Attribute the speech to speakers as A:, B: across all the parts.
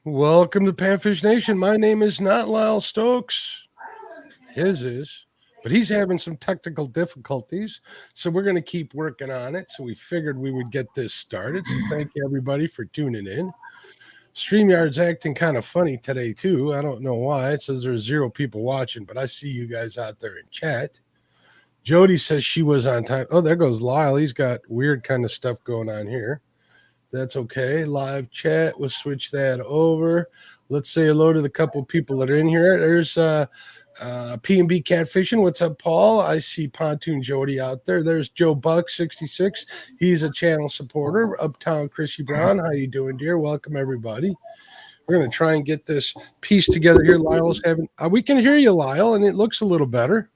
A: Welcome to Panfish Nation. My name is not Lyle Stokes. His is, but he's having some technical difficulties. So we're going to keep working on it. So we figured we would get this started. So thank you, everybody, for tuning in. StreamYard's acting kind of funny today, too. I don't know why. It says there's 0 people watching, but I see you guys out there in chat. Jody says she was on time. Oh, there goes Lyle. He's got weird kind of stuff going on here. That's okay. Live chat. We'll switch that over. Let's say hello to the couple people that are in here. There's P&B Catfishing. What's up, Paul? I see Pontoon Jody out there. There's Joe Buck, 66. He's a channel supporter. Uptown Chrissy Brown. How you doing, dear? Welcome, everybody. We're going to try and get this piece together here. Lyle's having we can hear you, Lyle, and it looks a little better.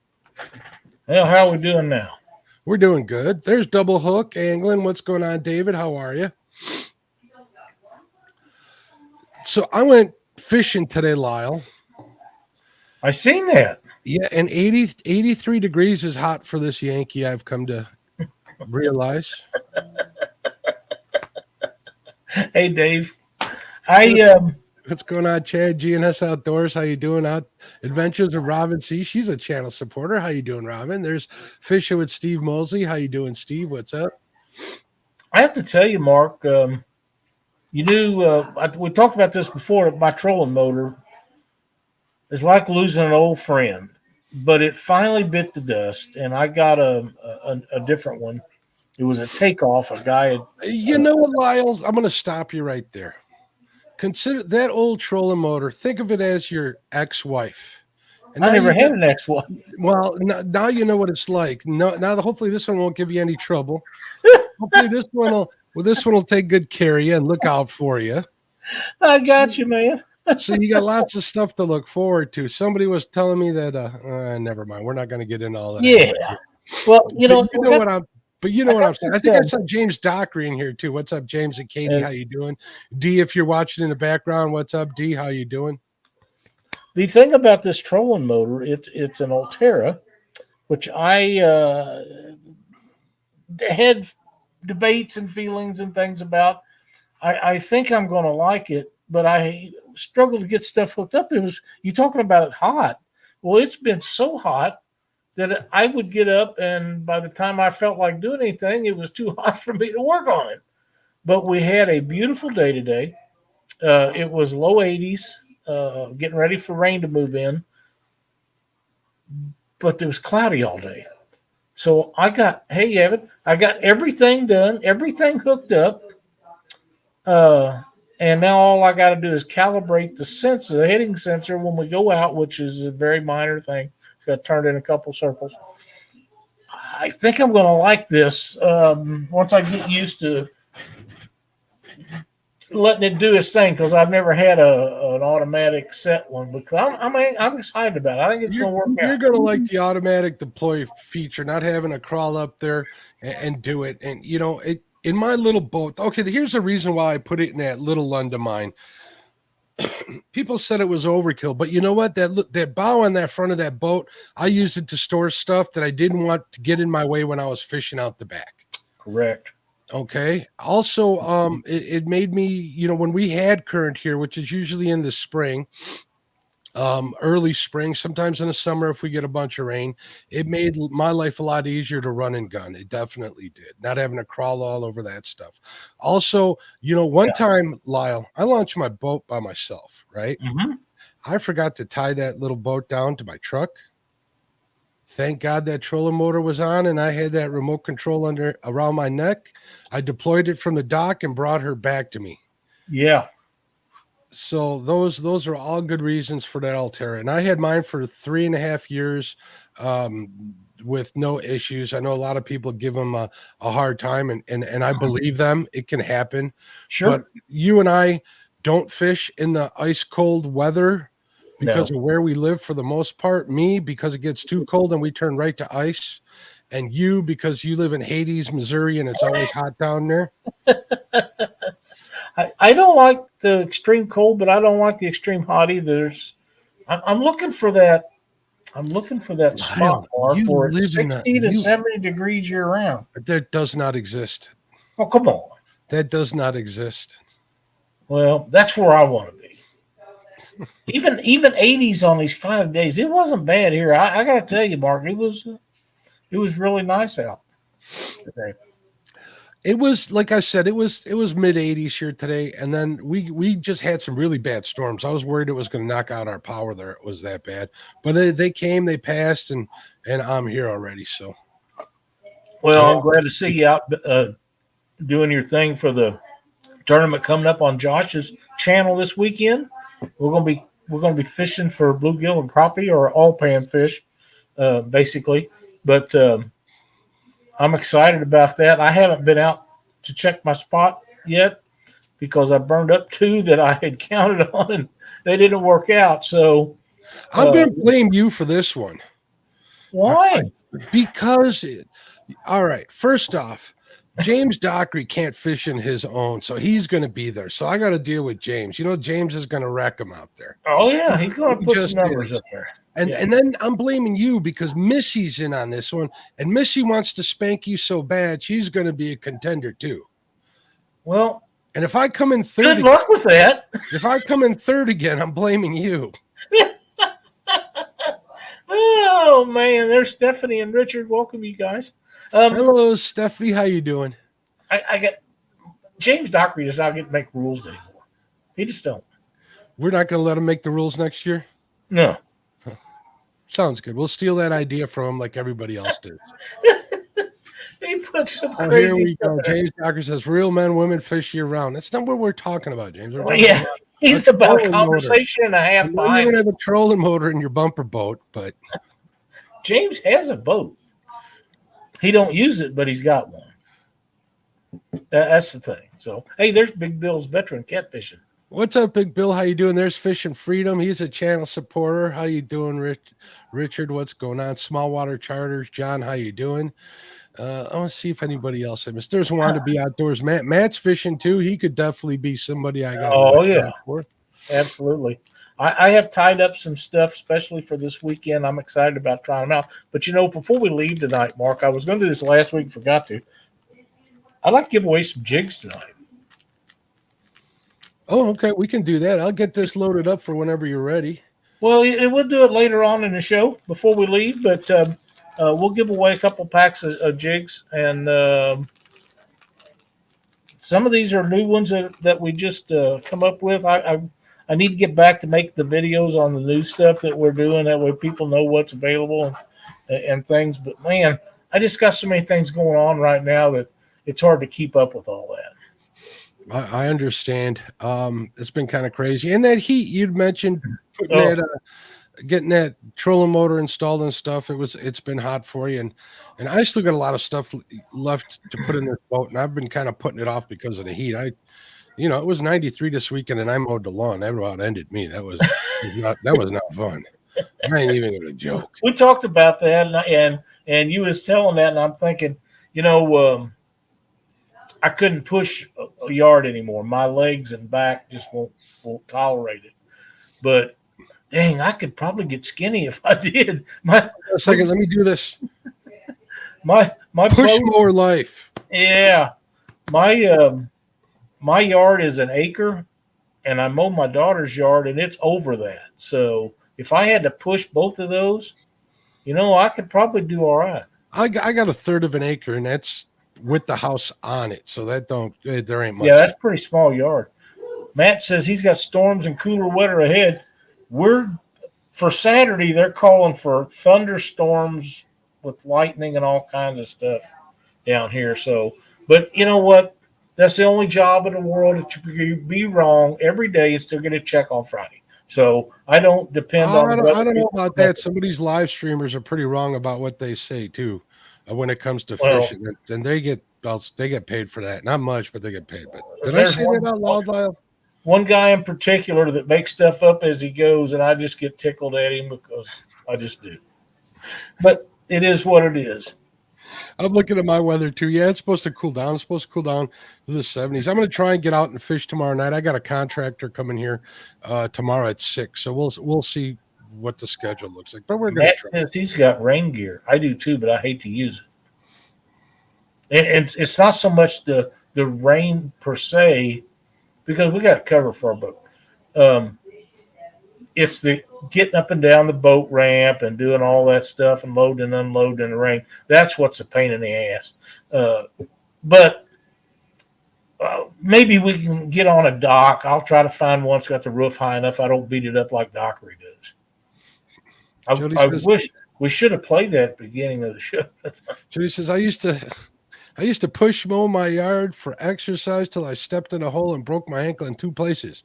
B: Well, how are we doing now?
A: We're doing good. There's Double Hook Angling. What's going on, David? How are you? So I went fishing today, Lyle.
B: I seen that.
A: Yeah, and 83 degrees is hot for this Yankee, I've come to realize.
B: Hey, Dave.
A: What's going on, Chad? GNS Outdoors, how you doing? Adventures of Robin C. She's a channel supporter. How you doing, Robin? There's Fishing with Steve Mosley. How you doing, Steve? What's up?
B: I have to tell you, Mark, we talked about this before. My trolling motor is like losing an old friend, but it finally bit the dust, and I got a different one. It was a takeoff. A guy had,
A: you know what, Lyle? I'm going to stop you right there. Consider that old trolling motor. Think of it as your ex-wife.
B: And I never had an ex-wife.
A: Well, now you know what it's like. Now, hopefully, this one won't give you any trouble. Hopefully, this one will take good care of you and look out for you.
B: I got you, man.
A: So you got lots of stuff to look forward to. Somebody was telling me that. Never mind. We're not going to get into all that.
B: Yeah. Well, you know
A: what I'm. But you know what I'm saying. I think I saw James Dockery in here too. What's up, James and Katie? How you doing? D, if you're watching in the background, what's up, D? How you doing?
B: The thing about this trolling motor, it's an Ultera, which I had debates and feelings and things about. I think I'm going to like it, but I struggle to get stuff hooked up. You talking about it hot. Well, it's been so hot that I would get up, and by the time I felt like doing anything, it was too hot for me to work on it. But we had a beautiful day today. It was low 80s, getting ready for rain to move in. But it was cloudy all day. So I got everything done, everything hooked up. And now all I got to do is calibrate the heading sensor when we go out, which is a very minor thing. Got turned in a couple circles. I think I'm going to like this once I get used to letting it do its thing, because I've never had an automatic set one. Because I'm excited about it. I think it's going to work out.
A: You're going to like the automatic deploy feature, not having to crawl up there and do it. And you know, in my little boat. Okay, here's the reason why I put it in that little Lund of mine. People said it was overkill, but you know what? That bow on that front of that boat, I used it to store stuff that I didn't want to get in my way when I was fishing out the back.
B: Correct.
A: Okay. Also, it made me, you know, when we had current here, which is usually in the spring, early spring, sometimes in the summer if we get a bunch of rain, it made my life a lot easier to run and gun. It definitely did, not having to crawl all over that stuff. Also, you know, one time, Lyle, I launched my boat by myself, right?
B: Mm-hmm.
A: I forgot to tie that little boat down to my truck. Thank God that trolling motor was on and I had that remote control around my neck. I deployed it from the dock and brought her back to me.
B: Yeah.
A: So those are all good reasons for that Ultera. And I had mine for 3.5 years with no issues. I know a lot of people give them a hard time, and I believe them. It can happen.
B: Sure.
A: But you and I don't fish in the ice cold weather because of where we live for the most part. Me, because it gets too cold and we turn right to ice. And you, because you live in Hades, Missouri, and it's always hot down there.
B: I don't like the extreme cold, but I don't like the extreme hot either. I'm looking for that. I'm looking for that spot, Mark, where it's 60 to 70 degrees year round.
A: That does not exist.
B: Oh, come on.
A: That does not exist.
B: Well, that's where I want to be. Even 80s on these kind of days, it wasn't bad here. I got to tell you, Mark, it was really nice out today.
A: It was, like I said, it was mid 80s here today, and then we just had some really bad storms. I was worried it was going to knock out our power there. It was that bad, but they came, they passed, and I'm here already. So,
B: well, I'm glad to see you out doing your thing for the tournament coming up on Josh's channel this weekend. We're gonna be fishing for bluegill and crappie, or all panfish, basically. But I'm excited about that. I haven't been out to check my spot yet because I burned up 2 that I had counted on, and they didn't work out. So
A: I'm going to blame you for this one.
B: Why?
A: Because, all right, first off, James Dockery can't fish in his own, so he's going to be there. So I got to deal with James. James is going to wreck him out there.
B: Oh yeah, he's going to put some numbers up there.
A: And then I'm blaming you because Missy's in on this one, and Missy wants to spank you so bad she's going to be a contender too.
B: Well,
A: and if I come in third,
B: good luck with that.
A: If I come in third again, I'm blaming you.
B: Oh man, there's Stephanie and Richard. Welcome, you guys.
A: Hello, Stephanie. How you doing?
B: I get James Dockery does not get to make rules anymore. He just don't.
A: We're not going to let him make the rules next year.
B: No.
A: Sounds good. We'll steal that idea from him like everybody else did.
B: He put some crazy
A: here we
B: stuff
A: go. James Dockery says, real men, women fish year round. That's not what we're talking about, James.
B: Well, yeah, he's about conversation motor. And a half behind.
A: You don't have a trolling motor in your bumper boat, but
B: James has a boat. He don't use it, but he's got one. That's the thing. So, hey, there's Big Bill's veteran catfishing.
A: What's up, Big Bill? How you doing? There's Fishing Freedom. He's a channel supporter. How you doing, Richard? What's going on? Small Water Charters. John, how you doing? I want to see if anybody else I missed. There's Want to Be Outdoors. Matt's fishing too. He could definitely be somebody I got.
B: Oh yeah, absolutely. I have tied up some stuff, especially for this weekend. I'm excited about trying them out. But before we leave tonight, Mark, I was going to do this last week, forgot to. I'd like to give away some jigs tonight.
A: Oh, okay. We can do that. I'll get this loaded up for whenever you're ready.
B: Well, we'll do it later on in the show before we leave, but we'll give away a couple packs of jigs, and some of these are new ones that we just come up with. I need to get back to make the videos on the new stuff that we're doing. That way people know what's available and things. But, man, I just got so many things going on right now that it's hard to keep up with all that.
A: I understand. It's been kind of crazy. And that heat you'd mentioned, getting that trolling motor installed and stuff. It's been hot for you, and I still got a lot of stuff left to put in this boat, and I've been kind of putting it off because of the heat. It was 93 this weekend, and I mowed the lawn. That about ended me. That was not fun. I ain't even gonna joke.
B: We talked about that, and you was telling that, and I'm thinking, I couldn't push a yard anymore. My legs and back just won't tolerate it. But dang, I could probably get skinny if I did.
A: A second, let me do this.
B: My
A: push more life.
B: Yeah, my yard is an acre, and I mow my daughter's yard, and it's over that. So if I had to push both of those, I could probably do all right.
A: I got a third of an acre, and that's with the house on it. So there ain't much.
B: Yeah, that's a pretty small yard. Matt says he's got storms and cooler weather ahead. For Saturday, they're calling for thunderstorms with lightning and all kinds of stuff down here. So, but you know what? That's the only job in the world that you can be wrong every day and still get a check on Friday. So I don't depend on.
A: I don't know about that. Some of these live streamers are pretty wrong about what they say too, when it comes to fishing. And they get paid for that. Not much, but they get paid. But did I say that out loud, Lyle?
B: One guy in particular that makes stuff up as he goes, and I just get tickled at him because I just do. But it is what it is.
A: I'm looking at my weather too. Yeah, it's supposed to cool down. It's supposed to cool down to the 70s. I'm going to try and get out and fish tomorrow night. I got a contractor coming here tomorrow at 6, so we'll see what the schedule looks like. But we're going to try.
B: Matt says he's got rain gear. I do too, but I hate to use it. And it's not so much the rain per se, because we got cover for our boat. it's the getting up and down the boat ramp and doing all that stuff and loading and unloading in the rain. That's what's a pain in the ass. But maybe we can get on a dock. I'll try to find one that's got the roof high enough I don't beat it up like Dockery does. I wish we should have played that at the beginning of the show.
A: Jody says, I used to push mow my yard for exercise till I stepped in a hole and broke my ankle in 2 places.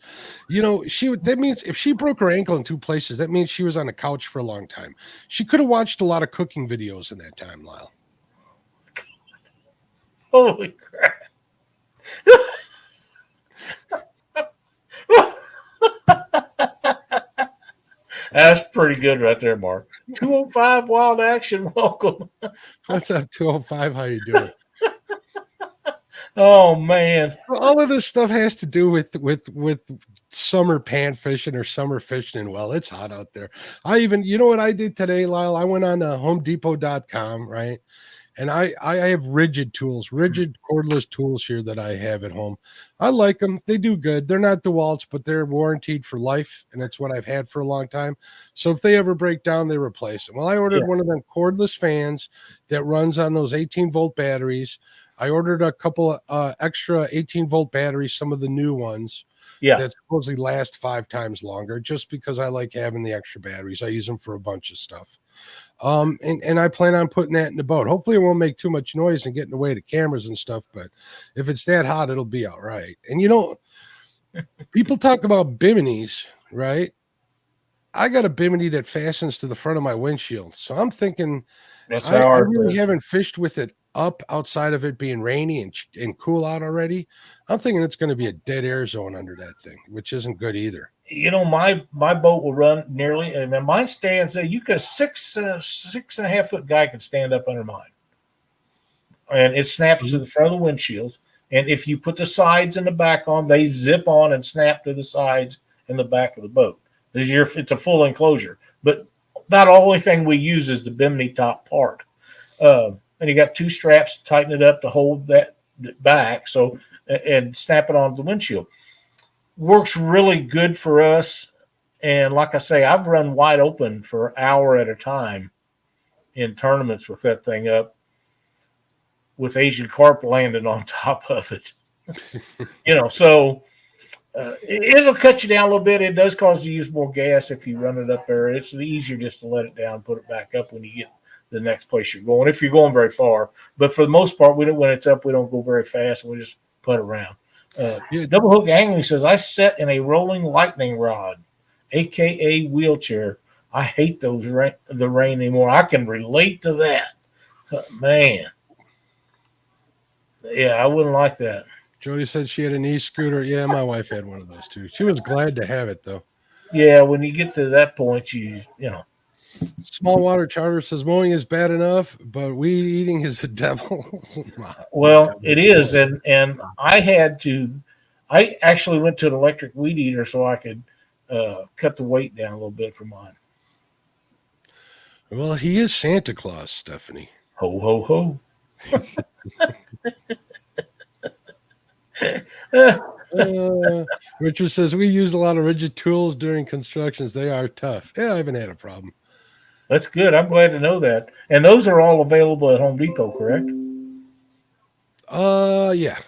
A: You know, that means if she broke her ankle in 2 places, that means she was on the couch for a long time. She could have watched a lot of cooking videos in that time, Lyle.
B: Holy crap. That's pretty good right there, Mark. 205 Wild Action, welcome.
A: What's up, 205? How you doing?
B: Oh man,
A: all of this stuff has to do with summer pan fishing or summer fishing. And well, it's hot out there. You know what I did today, Lyle? I went on homedepot.com, right? And I have rigid cordless tools here that I have at home. I like them. They do good. They're not DeWalt's, but they're warranted for life. And that's what I've had for a long time. So if they ever break down, they replace them. Well, I ordered one of them cordless fans that runs on those 18-volt batteries. I ordered a couple extra 18-volt batteries, some of the new ones.
B: Yeah,
A: that supposedly last 5 times longer, just because I like having the extra batteries. I use them for a bunch of stuff. And I plan on putting that in the boat. Hopefully it won't make too much noise and get in the way of the cameras and stuff, but if it's that hot, it'll be all right. And you know, people talk about biminis, right? I got a bimini that fastens to the front of my windshield. So I'm thinking I really haven't fished with it up outside of it being rainy and cool out already. I'm thinking it's going to be a dead air zone under that thing, which isn't good either.
B: You know, my boat will run nearly, and mine stands there. You could 6.5 foot guy can stand up under mine, and it snaps to the front of the windshield. And if you put the sides and the back on, they zip on and snap to the sides and the back of the boat. It's a full enclosure, but about the only thing we use is the bimini top part. And you got 2 straps to tighten it up to hold that back, so and snap it onto the windshield. Works really good for us. And like I say, I've run wide open for an hour at a time in tournaments with that thing up, with Asian carp landing on top of it. You know, so it'll cut you down a little bit. It does cause you to use more gas if you run it up there. It's easier just to let it down, put it back up when you get the next place you're going, if you're going very far. But for the most part, when it's up, we don't go very fast. We just put around. Double Hook Angling says, I set in a rolling lightning rod, aka wheelchair. I hate the rain anymore. I can relate to that. Man. Yeah, I wouldn't like that.
A: Jody said she had an e-scooter. Yeah, my wife had one of those too. She was glad to have it though.
B: Yeah, when you get to that point, you know.
A: Small Water Charter says mowing is bad enough, but weed eating is the devil.
B: Well, it is, and I actually went to an electric weed eater so I could cut the weight down a little bit for mine.
A: Well, he is Santa Claus, Stephanie.
B: Ho ho ho.
A: Richard says we use a lot of rigid tools during constructions. They are tough. Yeah, I haven't had a problem.
B: That's good. I'm glad to know that. And those are all available at Home Depot, correct?
A: Yeah.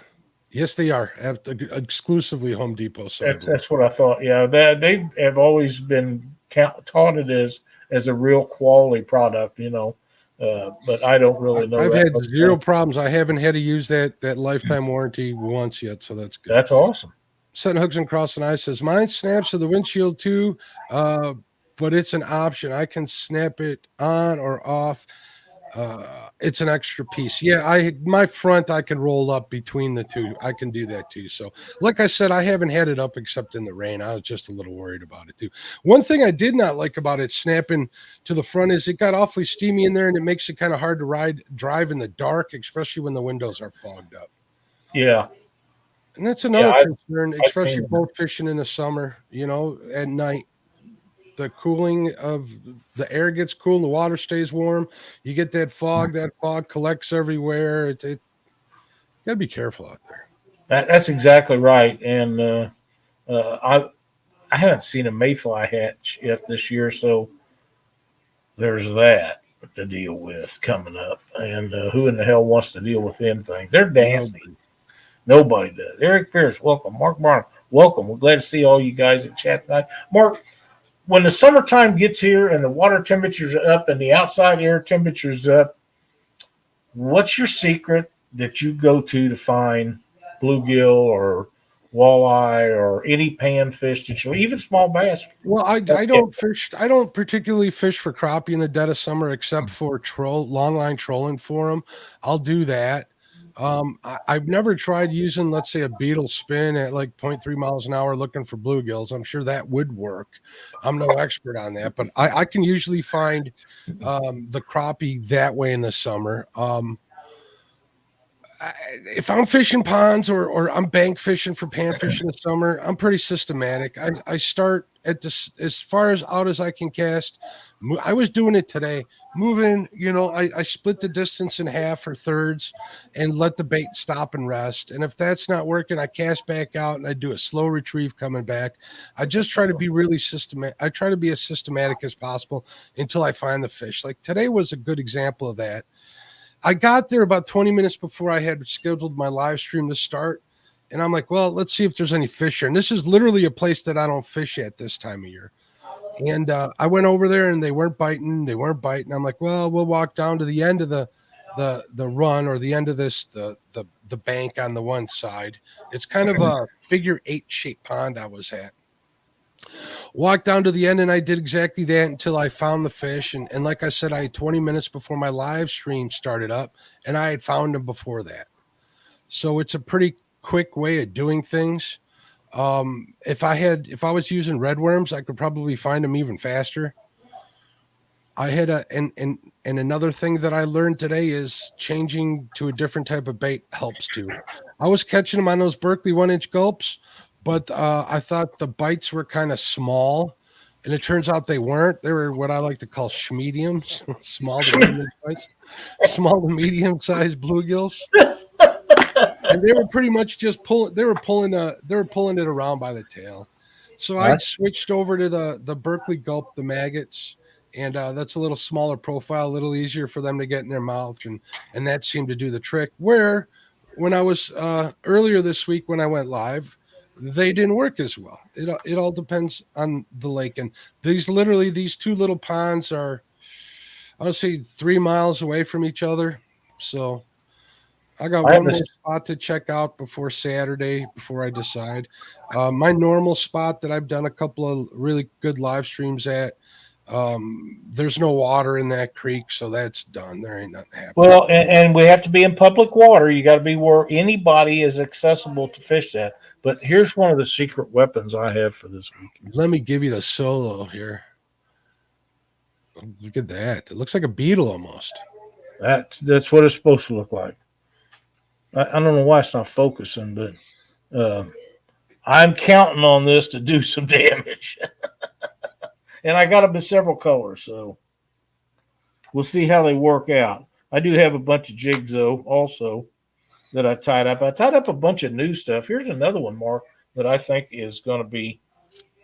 A: Yes, they are. Exclusively Home Depot. So
B: that's what I thought. Yeah, they have always been touted as a real quality product, you know. But I don't really know.
A: I've had 0 problems. I haven't had to use that lifetime warranty once yet, so that's good.
B: That's awesome.
A: Setting hooks and crossing eyes says mine snaps to the windshield too, but it's an option. I can snap it on or off. It's an extra piece. Yeah, my front I can roll up between the two. I can do that too. So, like I said, I haven't had it up except in the rain. I was just a little worried about it too. One thing I did not like about it snapping to the front is it got awfully steamy in there, and it makes it kind of hard to drive in the dark, especially when the windows are fogged up.
B: Yeah.
A: And that's another concern, especially boat fishing in the summer, you know, at night. The cooling of the air gets cool, the water stays warm. You get that fog collects everywhere. You got to be careful out there.
B: That's exactly right. And I haven't seen a mayfly hatch yet this year, so there's that to deal with coming up. And who in the hell wants to deal with them things? They're nasty. Nobody does. Eric Pierce, welcome. Mark Barn, welcome. We're glad to see all you guys in chat tonight. Mark, when the summertime gets here and the water temperatures are up and the outside air temperatures up, what's your secret that you go to find bluegill or walleye or any panfish that you, even small bass?
A: Well, I don't fish. I don't particularly fish for crappie in the dead of summer, except for long line trolling for them. I'll do that. I've never tried using, let's say, a beetle spin at like 0.3 miles an hour looking for bluegills. I'm sure that would work. I'm no expert on that, but I can usually find the crappie that way in the summer. If I'm fishing ponds or I'm bank fishing for panfish in the summer, I'm pretty systematic. I start at this as far as out as I can cast. I was doing it today, moving, I split the distance in half or thirds and let the bait stop and rest. And if that's not working, I cast back out and I do a slow retrieve coming back. I just try to be really systematic. I try to be as systematic as possible until I find the fish. Like today was a good example of that. I got there about 20 minutes before I had scheduled my live stream to start. And I'm like, well, let's see if there's any fish here. And this is literally a place that I don't fish at this time of year. And I went over there and they weren't biting. I'm like, well, we'll walk down to the end of the run or the end of this, the bank on the one side. It's kind of a figure 8 shaped pond I was at. Walked down to the end and I did exactly that until I found the fish. And like I said, I had 20 minutes before my live stream started up and I had found them before that. So it's a pretty quick way of doing things. If I was using red worms, I could probably find them even faster. I had and another thing that I learned today is changing to a different type of bait helps too. I was catching them on those Berkeley 1-inch gulps, but I thought the bites were kind of small, and it turns out they weren't. They were what I like to call schmediums, small to medium sized bluegills. And they were pretty much just pulling it around by the tail. So I switched over to the Berkeley gulp, the maggots, and that's a little smaller profile, a little easier for them to get in their mouth, and that seemed to do the trick. Where when I was earlier this week when I went live, they didn't work as well. It all depends on the lake. And these two little ponds are, I would say, 3 miles away from each other. So I got one more spot to check out before Saturday, before I decide. My normal spot that I've done a couple of really good live streams at, there's no water in that creek, so that's done. There ain't nothing happening.
B: Well, and we have to be in public water. You got to be where anybody is accessible to fish that. But here's one of the secret weapons I have for this week.
A: Let me give you the solo here. Look at that. It looks like a beetle almost.
B: That's what it's supposed to look like. I don't know why it's not focusing, but I'm counting on this to do some damage. And I got them in several colors, so we'll see how they work out. I do have a bunch of jigs, though, also, that I tied up. I tied up a bunch of new stuff. Here's another one, Mark, that I think is going to be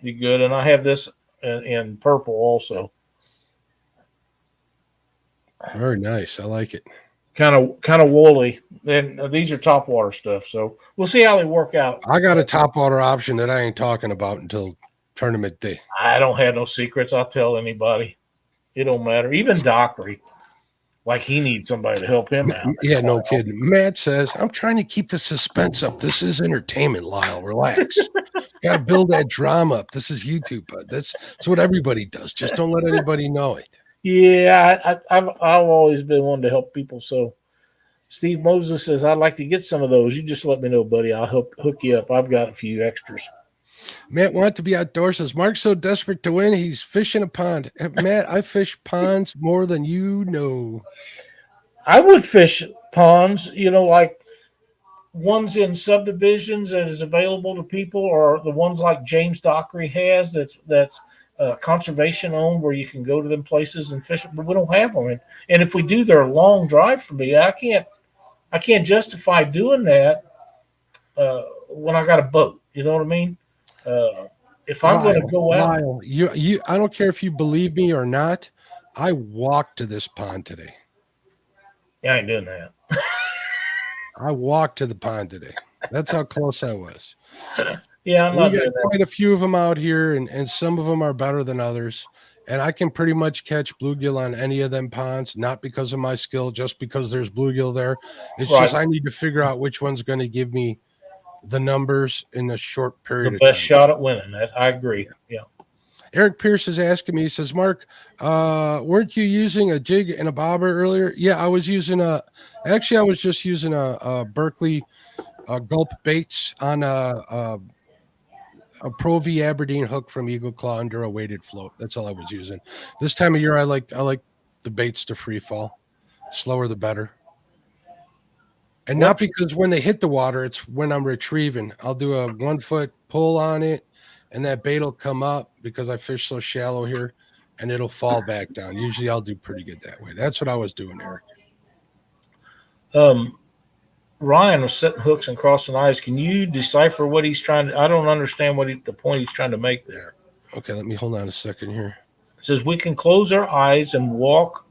B: good. And I have this in purple also.
A: Very nice. I like it.
B: Kind of woolly. And these are topwater stuff, so we'll see how they work out.
A: I got a topwater option that I ain't talking about until tournament day.
B: I don't have no secrets. I'll tell anybody. It don't matter. Even Dockery, like he needs somebody to help him out.
A: Yeah, no kidding. Matt says, I'm trying to keep the suspense up. This is entertainment, Lyle. Relax. Got to build that drama up. This is YouTube, bud. That's what everybody does. Just don't let anybody know it.
B: Yeah, I've always been one to help people. So Steve Moses says, I'd like to get some of those. You just let me know, buddy. I'll hook you up. I've got a few extras.
A: Matt wanted to be outdoors. Says Mark's so desperate to win, he's fishing a pond. Matt, I fish ponds more than you know.
B: I would fish ponds, like ones in subdivisions that is available to people, or the ones like James Dockery has that's conservation owned, where you can go to them places and fish. But we don't have them, and if we do, they're a long drive for me. I can't justify doing that when I got a boat. You know what I mean? if I'm going to go out,
A: Lyle, I don't care if you believe me or not. I walked to this pond today.
B: I ain't doing that.
A: I walked to the pond today. That's how close I was.
B: Yeah, I'm
A: We
B: not
A: got
B: doing that.
A: quite a few of them out here, and some of them are better than others. And I can pretty much catch bluegill on any of them ponds, not because of my skill, just because there's bluegill there. It's
B: Right.
A: just I need to figure out which one's going to give me the numbers in a short period
B: The
A: of
B: best
A: time.
B: shot at winning. I agree. Yeah.
A: Eric Pierce is asking me, he says, Mark, weren't you using a jig and a bobber earlier? Yeah, I was using I was just using a Berkeley gulp baits on a Pro V Aberdeen hook from Eagle Claw under a weighted float. That's all I was using. This time of year, I like the baits to free fall. Slower the better. And not because when they hit the water, it's when I'm retrieving. I'll do a 1 foot pull on it, and that bait will come up because I fish so shallow here, and it'll fall back down. Usually I'll do pretty good that way. That's what I was doing, Eric.
B: Ryan was setting hooks and crossing eyes. Can you decipher what he's trying to? I don't understand the point he's trying to make there.
A: Okay, let me hold on a second here.
B: It says we can close our eyes and walk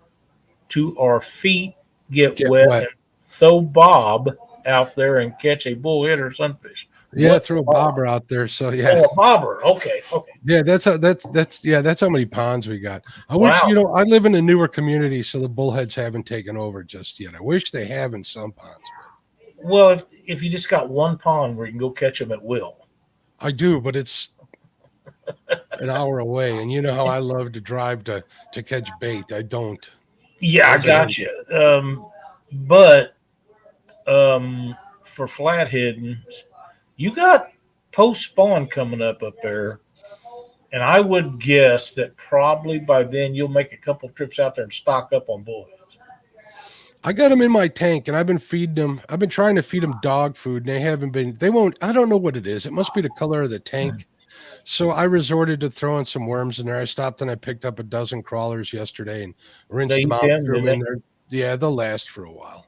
B: to our feet, get wet, and throw bob out there and catch a bullhead or sunfish.
A: Yeah, throw a bobber out there. So yeah,
B: a bobber. Okay.
A: Yeah, that's how many ponds we got. I wish I live in a newer community, so the bullheads haven't taken over just yet. I wish they have in some ponds.
B: Well, if you just got one pond where you can go catch them at will.
A: I do, but it's an hour away, and you know how I love to drive to catch bait. I don't.
B: Yeah, I got you. But for flathead, you got post spawn coming up there, and I would guess that probably by then you'll make a couple trips out there and stock up on bullheads.
A: I got them in my tank, and I've been feeding them. I've been trying to feed them dog food, and they won't. I don't know what it is. It must be the color of the tank. So I resorted to throwing some worms in there. I stopped and I picked up a dozen crawlers yesterday and rinsed them out. Threw them in there. Yeah, they'll last for a while.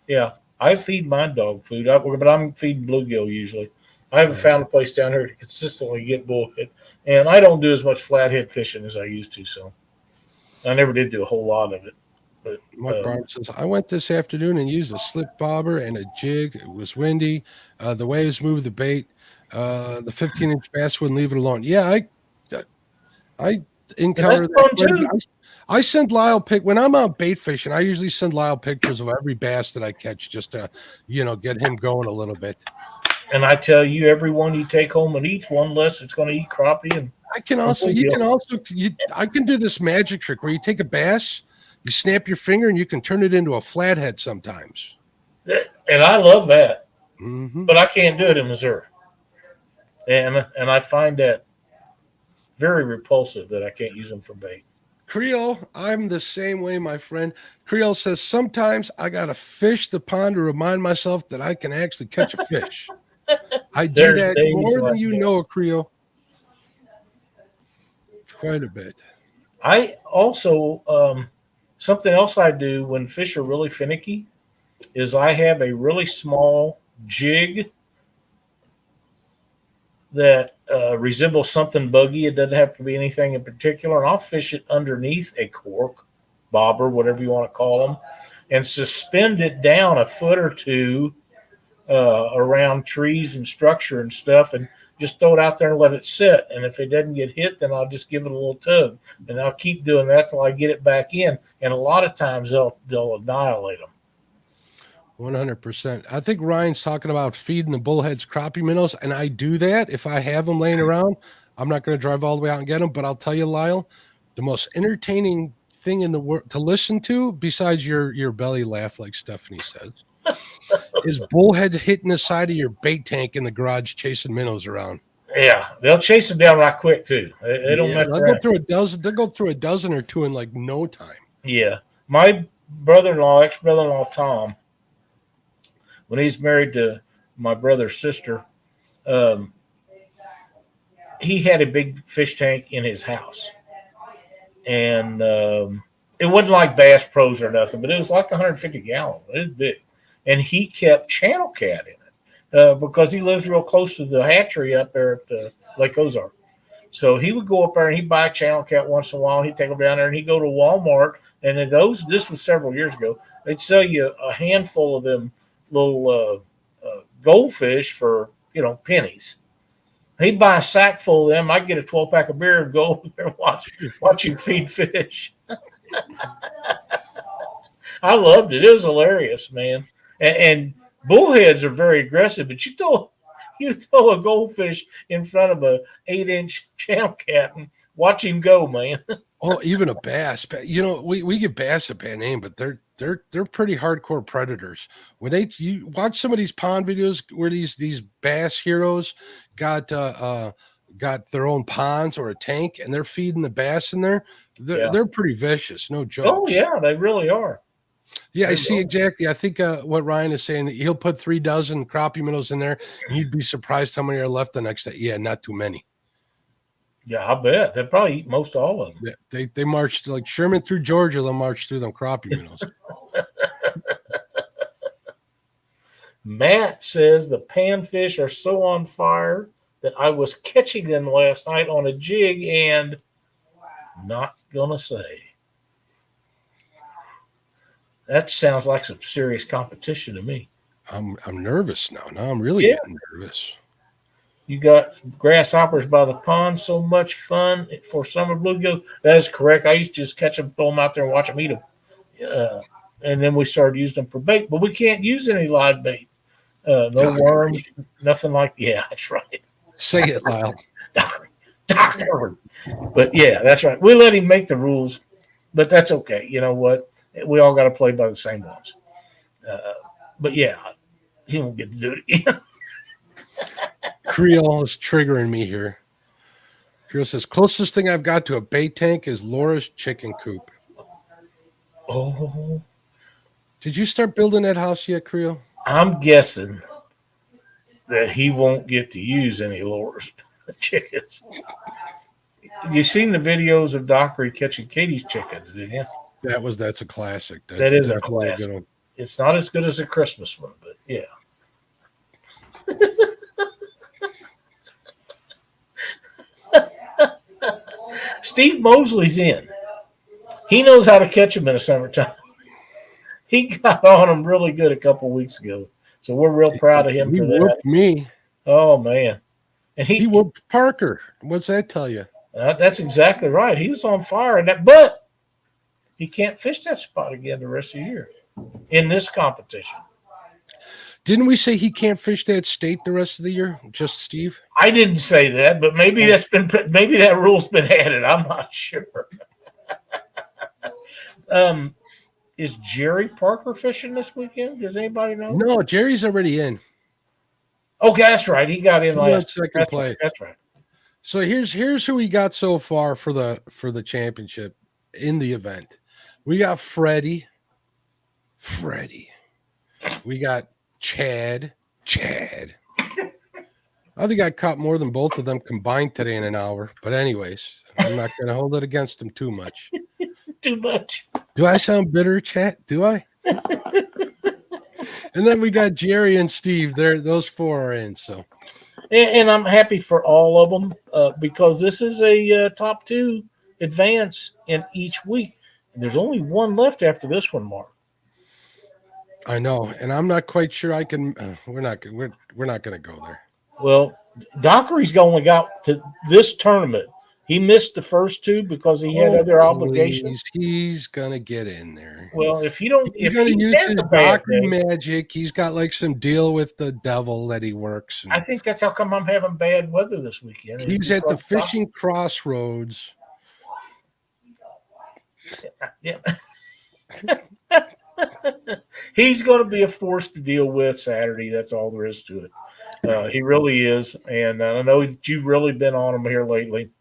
B: Yeah, I feed my dog food, but I'm feeding bluegill usually. I haven't found a place down here to consistently get bullhead, and I don't do as much flathead fishing as I used to, so I never did do a whole lot of it. But
A: Mark Barnes says, I went this afternoon and used a slip bobber and a jig. It was windy. The waves moved the bait. The 15-inch bass wouldn't leave it alone. Yeah, I encountered that. I send Lyle when I'm out bait fishing. I usually send Lyle pictures of every bass that I catch just to, get him going a little bit.
B: And I tell you, every one you take home and eats one less, it's going to eat crappie. And
A: I can do this magic trick where you take a bass, you snap your finger, and you can turn it into a flathead sometimes.
B: And I love that,
A: mm-hmm.
B: But I can't do it in Missouri. And I find that very repulsive that I can't use them for bait.
A: Creole, I'm the same way, my friend. Creole says, sometimes I got to fish the pond to remind myself that I can actually catch a fish. I do that more than you know, Creole. Quite a bit.
B: I also, something else I do when fish are really finicky is I have a really small jig that resembles something buggy. It doesn't have to be anything in particular. And I'll fish it underneath a cork, bobber, whatever you want to call them, and suspend it down a foot or two around trees and structure and stuff, and just throw it out there and let it sit. And if it doesn't get hit, then I'll just give it a little tug. And I'll keep doing that till I get it back in. And a lot of times they'll annihilate them.
A: 100%. I think Ryan's talking about feeding the bullheads crappie minnows, and I do that. If I have them laying around, I'm not going to drive all the way out and get them. But I'll tell you, Lyle, the most entertaining thing in the world to listen to, besides your belly laugh, like Stephanie says, is bullhead hitting the side of your bait tank in the garage chasing minnows around.
B: Yeah, they'll chase them down right quick too. They don't mess around.
A: They'll go through a dozen or two in like no time.
B: Yeah, my ex-brother-in-law Tom, when he's married to my brother's sister, he had a big fish tank in his house, and it wasn't like Bass Pros or nothing, but it was like 150 gallons. It was big. And he kept channel cat in it because he lives real close to the hatchery up there at Lake Ozark. So he would go up there and he'd buy a channel cat once in a while. He'd take them down there and he'd go to Walmart. And then this was several years ago, they'd sell you a handful of them little goldfish for, pennies. He'd buy a sack full of them. I'd get a 12-pack of beer and go over there and watch him feed fish. I loved it. It was hilarious, man. And bullheads are very aggressive, but you throw a goldfish in front of a 8-inch channel cat and watch him go, man.
A: Oh, even a bass. We give bass a bad name, but they're pretty hardcore predators. When you watch some of these pond videos where these bass heroes got their own ponds or a tank and they're feeding the bass in there, they're pretty vicious, no joke.
B: Oh yeah, they really are.
A: Yeah, I see exactly. I think what Ryan is saying, he'll put 3 dozen crappie minnows in there, and you'd be surprised how many are left the next day. Yeah, not too many.
B: Yeah, I bet. They'll probably eat most all of them.
A: Yeah, they marched like Sherman through Georgia. They'll march through them crappie minnows.
B: Matt says the panfish are so on fire that I was catching them last night on a jig and not going to say. That sounds like some serious competition to me.
A: I'm nervous now. Now I'm really getting nervous.
B: You got grasshoppers by the pond. So much fun for summer bluegills. That is correct. I used to just catch them, throw them out there, and watch them eat them. And then we started using them for bait. But we can't use any live bait. No worms, nothing like. Yeah, that's right.
A: Say it, Lyle.
B: Doctor. But yeah, that's right. We let him make the rules, but that's okay. You know what? We all got to play by the same ones. But yeah, he won't get to do it again.
A: Creole is triggering me here. Creole says, closest thing I've got to a bait tank is Laura's chicken coop.
B: Oh.
A: Did you start building that house yet, Creole?
B: I'm guessing that he won't get to use any Laura's chickens. You seen the videos of Dockery catching Katie's chickens, didn't you?
A: That's a classic.
B: That is a classic. It's not as good as a Christmas one, but yeah. Steve Mosley's in. He knows how to catch them in the summertime. He got on them really good a couple weeks ago. So we're real proud of him for that. He
A: whooped me.
B: Oh, man. And
A: he whooped Parker. What's that tell you?
B: That's exactly right. He was on fire. But he can't fish that spot again the rest of the year in this competition.
A: Didn't we say he can't fish that state the rest of the year? Just Steve?
B: I didn't say that, but maybe that rule's been added. I'm not sure. Is Jerry Parker fishing this weekend? Does anybody know?
A: No, Jerry's already in.
B: Okay, that's right. He got in last
A: second place.
B: That's right.
A: So here's who we got so far for the championship in the event. We got Freddie. We got Chad. I think I caught more than both of them combined today in an hour. But anyways, I'm not going to hold it against them too much.
B: Too much.
A: Do I sound bitter, Chat? Do I? And then we got Jerry and Steve. Those 4 are in. So,
B: and I'm happy for all of them because this is a top 2 advance in each week. And there's only one left after this one, Mark.
A: I know, and I'm not quite sure I can. We're not going to go there.
B: Well, Dockery's only got to this tournament. He missed the first 2 because he had other obligations.
A: He's gonna get in there.
B: Well, if he's gonna
A: use his Dockery magic, he's got like some deal with the devil that he works.
B: I think that's how come I'm having bad weather this weekend.
A: He's at the fishing crossroads.
B: Yeah. He's going to be a force to deal with Saturday. That's all there is to it. He really is. And I know that you've really been on him here lately.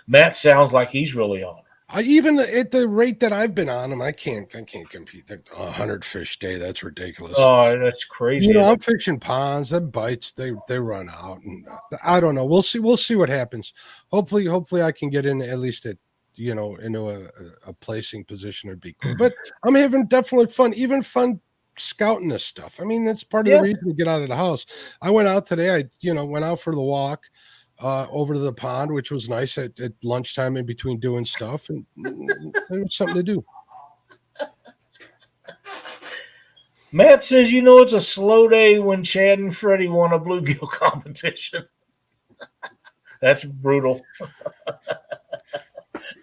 B: Matt sounds like he's really on him.
A: Even at the rate that I've been on him, I can't compete. 100 fish day, that's ridiculous.
B: Oh, that's crazy.
A: I'm fishing ponds. That bites, they run out. And I don't know. We'll see what happens. Hopefully I can get in at least at into a placing position would be cool. But I'm having definitely fun, even fun scouting this stuff. I mean, that's part of the reason to get out of the house. I went out today. I went out for the walk. over to the pond, which was nice at lunchtime in between doing stuff, and there was something to do.
B: Matt says, it's a slow day when Chad and Freddie won a bluegill competition. That's brutal.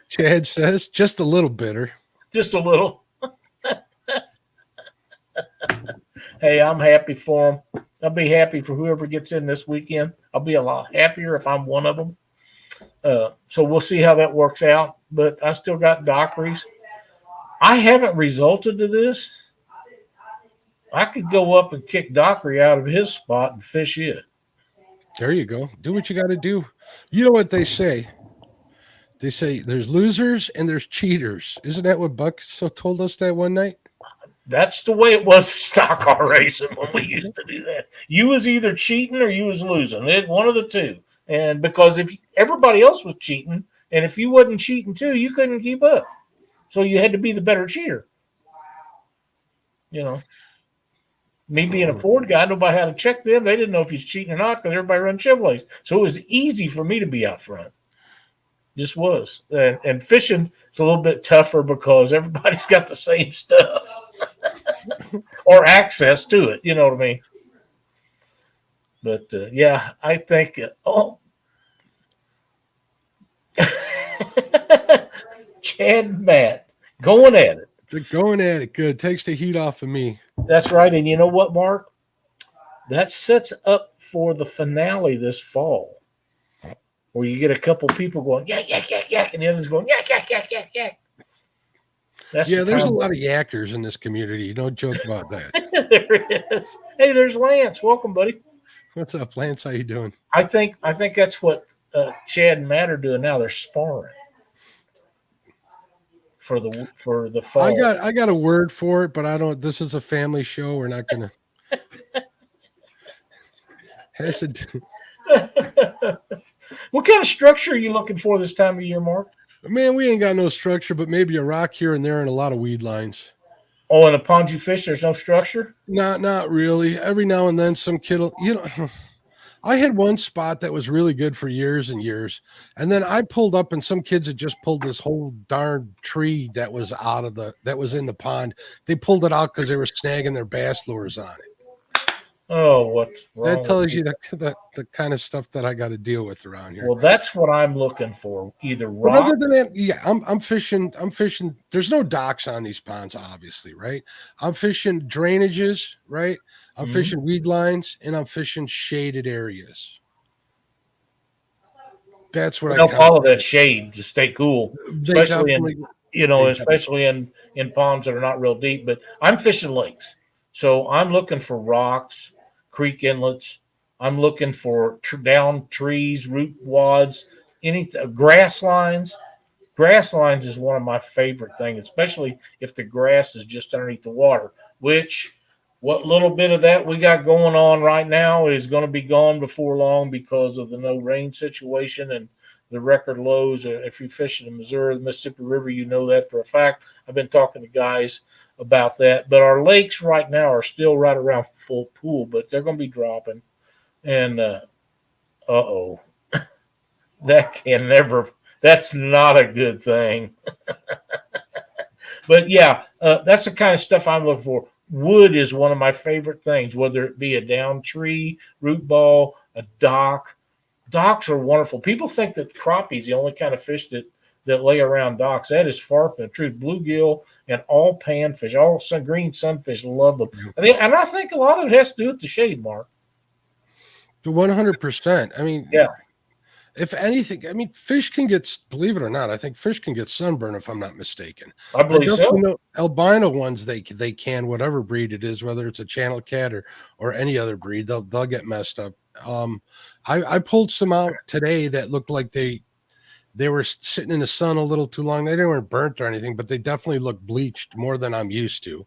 A: Chad says, just a little bitter.
B: Just a little. Hey, I'm happy for them. I'll be happy for whoever gets in this weekend. I'll be a lot happier if I'm one of them. So we'll see how that works out. But I still got dockeries. I haven't resulted to this. I could go up and kick Dockery out of his spot and fish it.
A: There you go. Do what you got to do. You know what they say? They say there's losers and there's cheaters. Isn't that what Buck told us that one night?
B: That's the way it was at stock car racing when we used to do that. You was either cheating or you was losing. One of the two. And because if everybody else was cheating, and if you wasn't cheating too, you couldn't keep up. So you had to be the better cheater. Me being a Ford guy, nobody had to check them. They didn't know if he's cheating or not because everybody run Chevrolets. So it was easy for me to be out front. Just was. And fishing is a little bit tougher because everybody's got the same stuff or access to it. You know what I mean? But, yeah, I think, Chad and Matt going at it.
A: They're going at it. Good. Takes the heat off of me.
B: That's right. And you know what, Mark? That sets up for the finale this fall, where you get a couple people going, yak, yak, yak, yak, and the others going, yak, yak, yak, yak, yak.
A: There's a lot of yackers in this community. Don't joke about that.
B: There is. Hey, there's Lance. Welcome, buddy.
A: What's up, Lance? How you doing?
B: I think that's what Chad and Matt are doing now. They're sparring for the fall.
A: I got a word for it, but I don't. This is a family show. We're not gonna.
B: What kind of structure are you looking for this time of year, Mark?
A: Man, we ain't got no structure, but maybe a rock here and there and a lot of weed lines.
B: Oh, in the ponds you fish, there's no structure?
A: Not really. Every now and then some kid will, I had one spot that was really good for years and years. And then I pulled up and some kids had just pulled this whole darn tree that was that was in the pond. They pulled it out because they were snagging their bass lures on it.
B: Oh, what's wrong?
A: That tells you the kind of stuff that I got to deal with around here.
B: Well, that's what I'm looking for. Either rock.
A: But other than that, yeah, I'm fishing. There's no docks on these ponds, obviously, right? I'm fishing drainages, right? I'm fishing weed lines, and I'm fishing shaded areas. That's what I
B: don't follow that shade to stay cool, especially especially in ponds that are not real deep. But I'm fishing lakes, so I'm looking for rocks, creek inlets. I'm looking for down trees, root wads, anything. Grass lines. Grass lines is one of my favorite things, especially if the grass is just underneath the water. Which, what little bit of that we got going on right now is going to be gone before long because of the no rain situation and the record lows. If you fish in the Missouri, the Mississippi River, you know that for a fact. I've been talking to guys about that. But our lakes right now are still right around full pool, but they're going to be dropping. And, that's not a good thing. But, yeah, that's the kind of stuff I'm looking for. Wood is one of my favorite things, whether it be a down tree, root ball, a dock. Docks are wonderful. People think that crappie is the only kind of fish that lay around docks. That is far from the truth. Bluegill and all panfish, all green sunfish love them. And I think a lot of it has to do with the shade, Mark.
A: 100%. I mean,
B: yeah.
A: If anything, I mean, fish can get, believe it or not, I think fish can get sunburn if I'm not mistaken.
B: I believe so.
A: Albino ones, they can, whatever breed it is, whether it's a channel cat or any other breed, they'll get messed up. I pulled some out today that looked like they were sitting in the sun a little too long. They weren't burnt or anything, but they definitely look bleached more than I'm used to.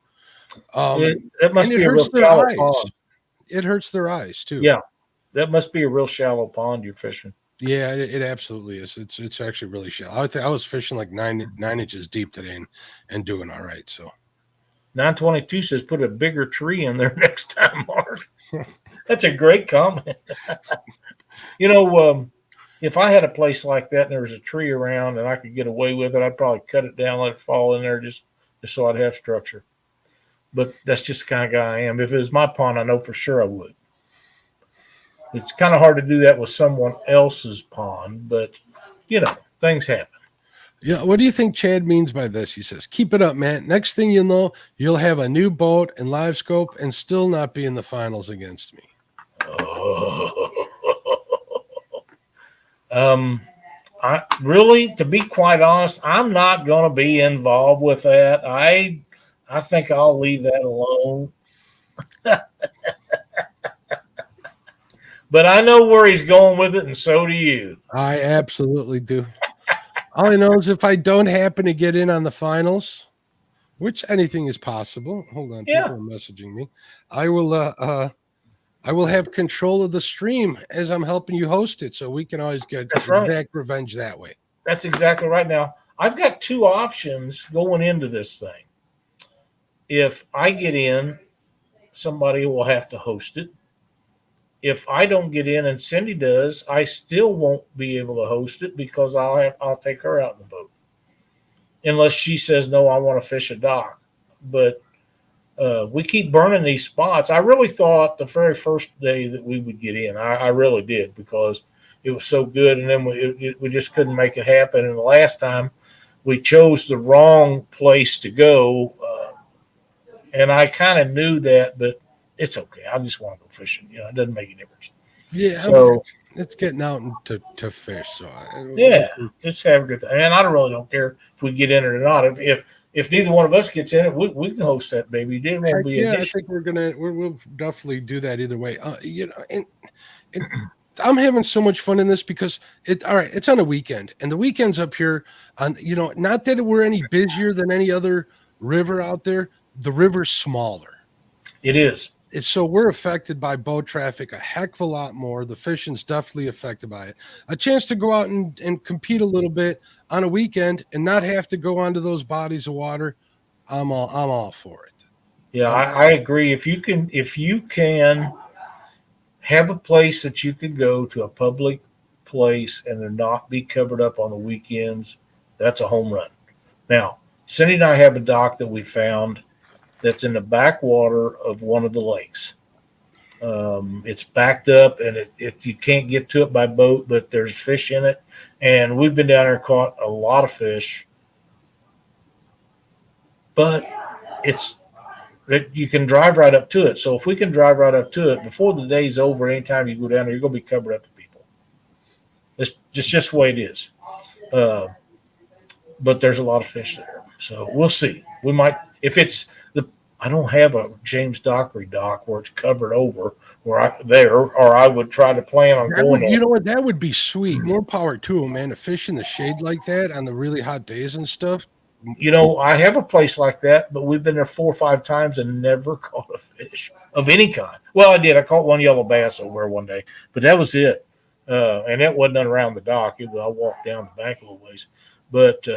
B: It must be a real shallow pond.
A: It hurts their eyes too.
B: Yeah, that must be a real shallow pond you're fishing.
A: Yeah, it absolutely is. It's actually really shallow. I was fishing like nine inches deep today and doing all right. So
B: 922 says put a bigger tree in there next time, Mark. That's a great comment. if I had a place like that and there was a tree around and I could get away with it, I'd probably cut it down, let it fall in there, just so I'd have structure. But that's just the kind of guy I am. If it was my pond, I know for sure I would. It's kind of hard to do that with someone else's pond, but things happen.
A: Yeah, what do you think Chad means by this? He says, "Keep it up, man. Next thing you know, you'll have a new boat and live scope and still not be in the finals against me."
B: I really, to be quite honest, I'm not going to be involved with that. I think I'll leave that alone. But I know where he's going with it, and so do you.
A: I absolutely do. All I know is if I don't happen to get in on the finals, which anything is possible. Hold on,
B: Yeah.
A: people are messaging me. I will have control of the stream as I'm helping you host it, so we can always get exact revenge that way.
B: That's exactly right. Now, I've got two options going into this thing. If I get in, somebody will have to host it. If I don't get in and Cindy does, I still won't be able to host it because I'll take her out in the boat. Unless she says, no, I want to fish a dock. But we keep burning these spots. I really thought the very first day that we would get in. I really did, because it was so good. And then we just couldn't make it happen. And the last time we chose the wrong place to go. And I kind of knew that, but it's okay. I just want to go fishing. It doesn't make any difference.
A: Yeah. So it's getting out to fish. So
B: just have a good time. And I really don't care if we get in it or not. If neither one of us gets in it, we can host that baby. It won't be an issue.
A: I think we'll definitely do that either way. And I'm having so much fun in this because it's on a weekend, and the weekends up here on, not that we're any busier than any other river out there. The river's smaller.
B: It is.
A: So we're affected by boat traffic a heck of a lot more. The fishing's definitely affected by it. A chance to go out and compete a little bit on a weekend and not have to go onto those bodies of water. I'm all for it.
B: Yeah, I agree. If you can have a place that you can go to, a public place, and they're not be covered up on the weekends, that's a home run. Now, Cindy and I have a dock that we found that's in the backwater of one of the lakes. It's backed up, and you can't get to it by boat, but there's fish in it. And we've been down there and caught a lot of fish. But you can drive right up to it. So if we can drive right up to it before the day's over, anytime you go down there, you're going to be covered up with people. It's just the way it is. But there's a lot of fish there. So we'll see. We might, if it's I don't have a James Dockery dock where it's covered over or I would try to plan on going.
A: You know what? That would be sweet. More power to them, man. To fish in the shade like that on the really hot days and stuff.
B: I have a place like that, but we've been there 4 or 5 times and never caught a fish of any kind. Well, I did. I caught one yellow bass over there one day, but that was it. And it wasn't around the dock. I walked down the bank a little ways. But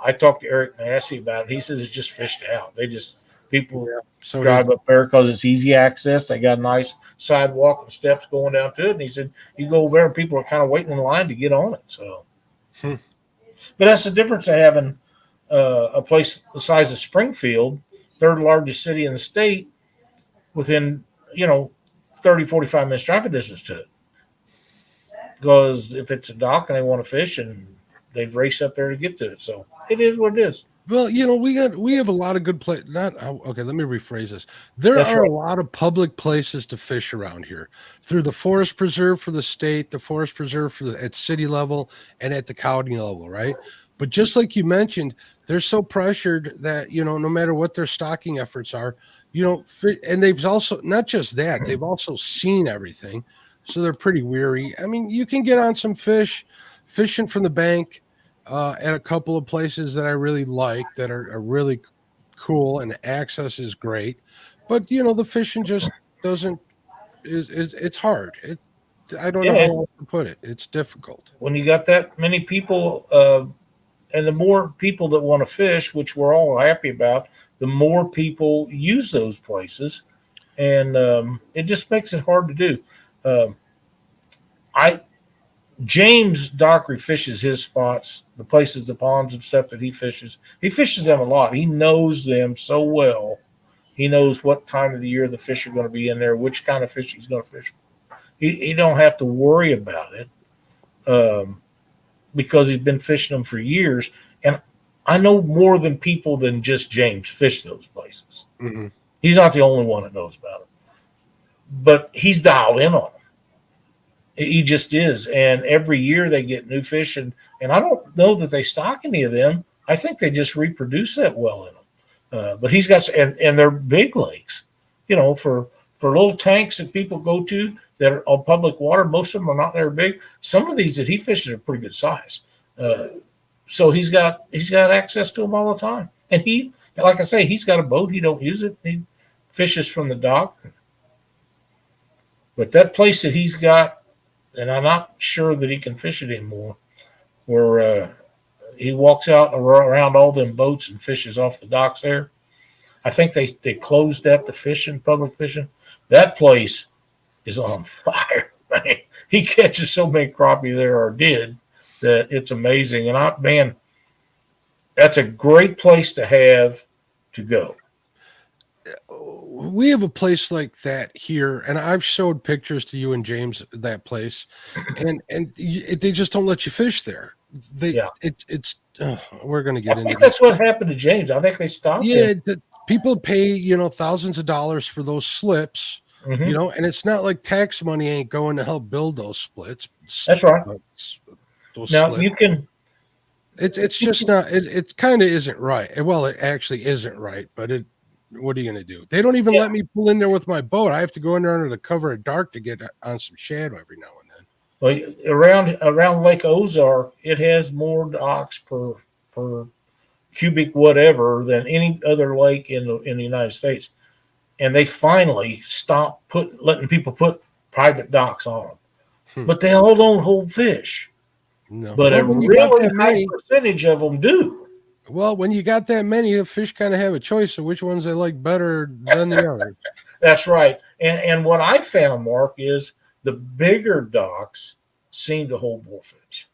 B: I talked to Eric Massey about it. He says it's just fished out. People drive up there because it's easy access. They got a nice sidewalk and steps going down to it. And he said, you go over there and people are kind of waiting in line to get on it. So, But that's the difference of having a place the size of Springfield, third largest city in the state, within, 30, 45 minutes driving distance to it. Because if it's a dock and they want to fish, and they race up there to get to it. So it is what it is.
A: Well, we have a lot of good places. Let me rephrase this. There are a lot of public places to fish around here, through the forest preserve for the state, the forest preserve at city level, and at the county level, right? But just like you mentioned, they're so pressured that no matter what their stocking efforts are, and they've also not just that, they've also seen everything, so they're pretty weary. I mean, you can get on some fishing from the bank. At a couple of places that I really like that are really cool, and access is great, but the fishing just doesn't it's hard. I don't know how else to put it. It's difficult
B: when you got that many people, and the more people that want to fish, which we're all happy about, the more people use those places, and it just makes it hard to do. James Dockery fishes his spots, the places, the ponds and stuff that he fishes. He fishes them a lot. He knows them so well. He knows what time of the year the fish are going to be in there, which kind of fish he's going to fish. He don't have to worry about it because he's been fishing them for years. And I know more than people than just James fish those places.
A: Mm-hmm.
B: He's not the only one that knows about them. But he's dialed in on them. He just is. And every year they get new fish. And I don't know that they stock any of them. I think they just reproduce that well in them. But he's got, and they're big lakes, for little tanks that people go to that are on public water. Most of them are not very big. Some of these that he fishes are pretty good size. So he's got access to them all the time. And he, like I say, he's got a boat. He don't use it. He fishes from the dock. But that place that he's got, and I'm not sure that he can fish it anymore, where he walks out around all them boats and fishes off the docks there. I think they closed that to fishing, public fishing. That place is on fire, man. He catches so many crappie there, or did, that it's amazing. And that's a great place to have to go.
A: We have a place like that here, and I've showed pictures to you and James that place, and they just don't let you fish there. We're going to get into this.
B: That's what happened to James. I think they stopped.
A: Yeah, people pay thousands of dollars for those slips, and it's not like tax money ain't going to help build those splits.
B: That's right. Now
A: slips.
B: you can.
A: It's just not. It kind of isn't right. Well, it actually isn't right, but it. What are you going to do? They don't even let me pull in there with my boat. I have to go in there under the cover of dark to get on some shadow every now and then.
B: Well, around Lake Ozark, it has more docks per cubic whatever than any other lake in the United States, and they finally stopped letting people put private docks on them. But they all don't hold fish.
A: No,
B: but a really high percentage of them do.
A: Well, when you got that many, the fish kind of have a choice of which ones they like better than the others.
B: That's right. And what I found, Mark, is the bigger docks seem to hold more fish.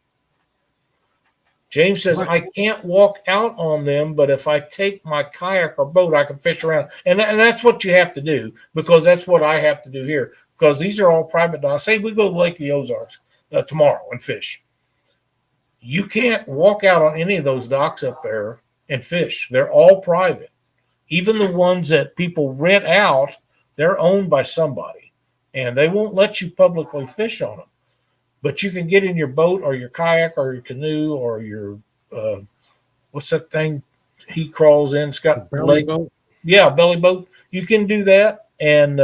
B: James says, I can't walk out on them, but if I take my kayak or boat, I can fish around. And that's what you have to do, because that's what I have to do here, because these are all private docks. Say we go to Lake of the Ozarks tomorrow and fish. You can't walk out on any of those docks up there and fish. They're all private. Even the ones that people rent out, they're owned by somebody, and they won't let you publicly fish on them. But you can get in your boat or your kayak or your canoe or your what's that thing he crawls in? It's got
A: belly boat.
B: Yeah, belly boat. You can do that and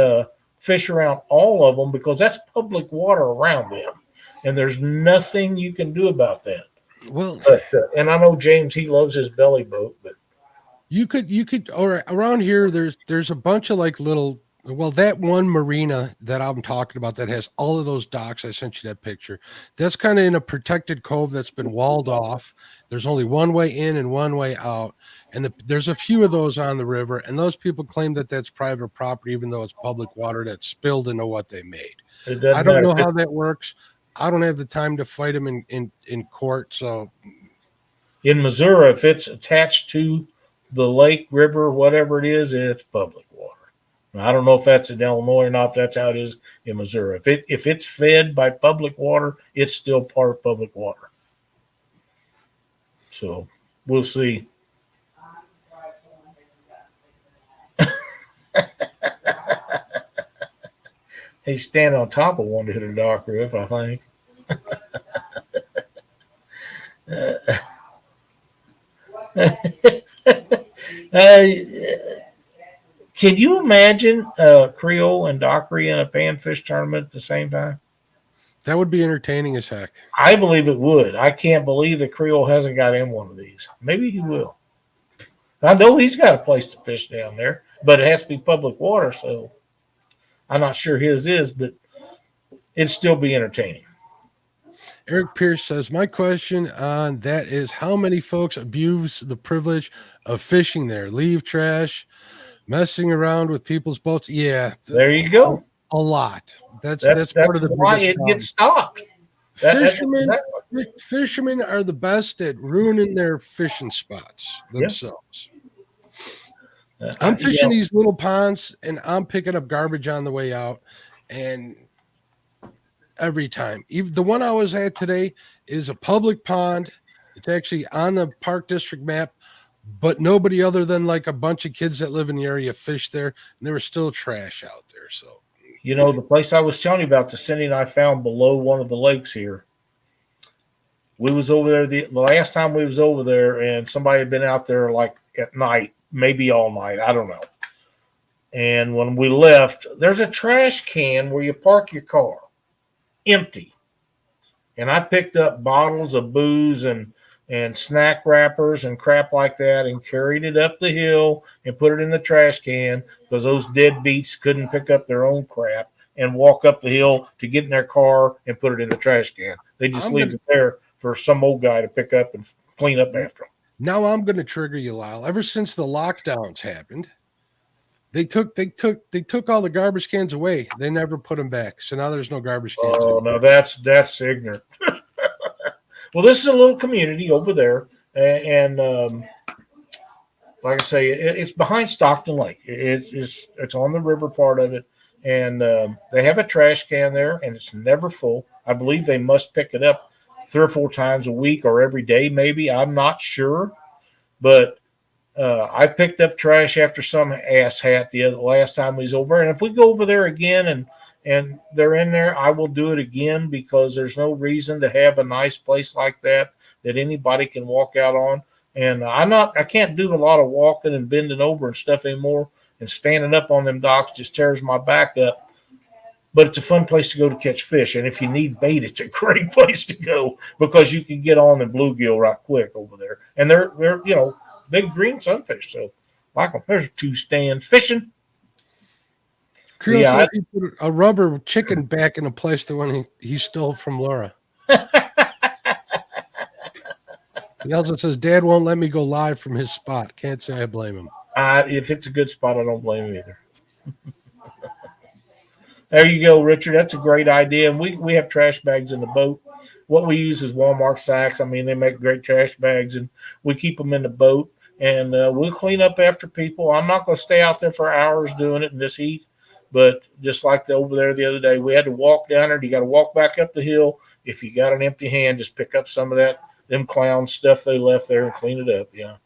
B: fish around all of them, because that's public water around them. And there's nothing you can do about that.
A: Well,
B: and I know James, he loves his belly boat, but
A: you could, or around here, there's a bunch of like little, that one marina that I'm talking about that has all of those docks. I sent you that picture. That's kind of in a protected cove that's been walled off. There's only one way in and one way out. And there's a few of those on the river. And those people claim that that's private property, even though it's public water that's spilled into what they made. I don't know how that works. I don't have the time to fight them in court. So
B: in Missouri, if it's attached to the lake, river, whatever it is, it's public water. Now, I don't know if that's in Illinois or not. If that's how it is in Missouri. If it's fed by public water, it's still part of public water. So we'll see. He's standing on top of one to hit a dock roof, I think. Can you imagine Creole and Dockery in a panfish tournament at the same time?
A: That would be entertaining as heck.
B: I believe it would. I can't believe that Creole hasn't got in one of these. Maybe he will. I know he's got a place to fish down there, but it has to be public water, so I'm not sure his is, but it'd still be entertaining.
A: Eric Pierce says, my question on that is, how many folks abuse the privilege of fishing there? Leave trash, messing around with people's boats? Yeah.
B: There you go.
A: A lot. That's part of the
B: why it gets stopped.
A: Fishermen are the best at ruining their fishing spots themselves. I'm fishing these little ponds and I'm picking up garbage on the way out, and every time. Even the one I was at today is a public pond. It's actually on the park district map, but nobody other than like a bunch of kids that live in the area fish there, and there was still trash out there. So,
B: the place I was telling you about, the sending I found below one of the lakes here. We was over there the last time we was over there, and somebody had been out there like at night, maybe all night. I don't know. And when we left, there's a trash can where you park your car, empty. And I picked up bottles of booze and snack wrappers and crap like that and carried it up the hill and put it in the trash can because those deadbeats couldn't pick up their own crap and walk up the hill to get in their car and put it in the trash can. They just leave it there for some old guy to pick up and clean up after them.
A: Now I'm going to trigger you, Lyle. Ever since the lockdowns happened, they took all the garbage cans away. They never put them back. So now there's no garbage cans.
B: Oh, no, that's ignorant. Well, this is a little community over there, and like I say, it's behind Stockton Lake. It's on the river part of it, and they have a trash can there, and it's never full. I believe they must pick it up 3 or 4 times a week or every day, maybe. I'm not sure, but I picked up trash after some asshat the last time we was over, and if we go over there again and they're in there, I will do it again because there's no reason to have a nice place like that anybody can walk out on. And I can't do a lot of walking and bending over and stuff anymore, and standing up on them docks just tears my back up. But it's a fun place to go to catch fish. And if you need bait, it's a great place to go because you can get on the bluegill right quick over there. And they're big green sunfish. So like them. There's 2 stands fishing.
A: Creel said he put a rubber chicken back in a place the one he stole from Laura. He also says, Dad won't let me go live from his spot. Can't say I blame him.
B: If it's a good spot, I don't blame him either. There you go, Richard. That's a great idea. And we have trash bags in the boat. What we use is Walmart sacks. I mean, they make great trash bags, and we keep them in the boat. And we'll clean up after people. I'm not going to stay out there for hours doing it in this heat. But just like over there the other day, we had to walk down there. You got to walk back up the hill. If you got an empty hand, just pick up some of them clown stuff they left there and clean it up. Yeah.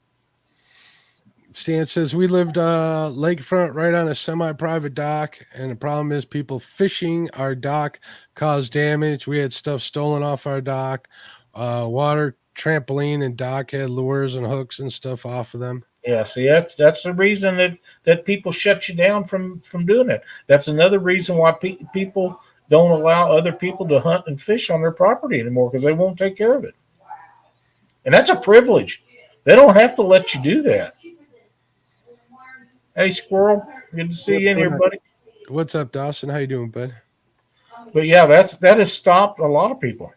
A: Stan says we lived lakefront right on a semi-private dock, and the problem is people fishing our dock caused damage. We had stuff stolen off our dock. Water trampoline and dock had lures and hooks and stuff off of them.
B: Yeah, see, that's the reason that people shut you down from doing it. That's another reason why people don't allow other people to hunt and fish on their property anymore because they won't take care of it. And that's a privilege. They don't have to let you do that. Hey, Squirrel, good to see you in here, buddy.
A: What's up, Dawson? How you doing, bud?
B: But yeah, that has stopped a lot of people.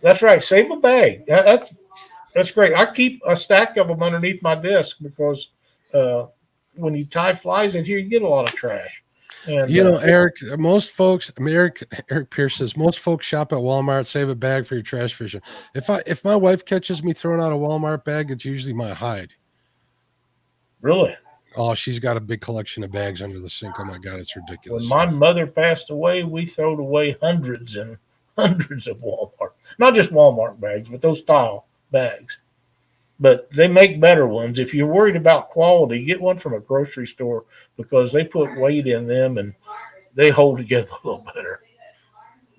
B: That's right. Save a bag. That's great. I keep a stack of them underneath my desk because when you tie flies in here, you get a lot of trash. And,
A: Eric, Eric Pierce says most folks shop at Walmart. Save a bag for your trash fishing. If my wife catches me throwing out a Walmart bag, it's usually my hide.
B: Really?
A: Oh, she's got a big collection of bags under the sink. Oh my God, it's ridiculous.
B: When my mother passed away, we threw away hundreds and hundreds of Walmart, not just Walmart bags, but those style bags. But they make better ones. If you're worried about quality, get one from a grocery store because they put weight in them and they hold together a little better.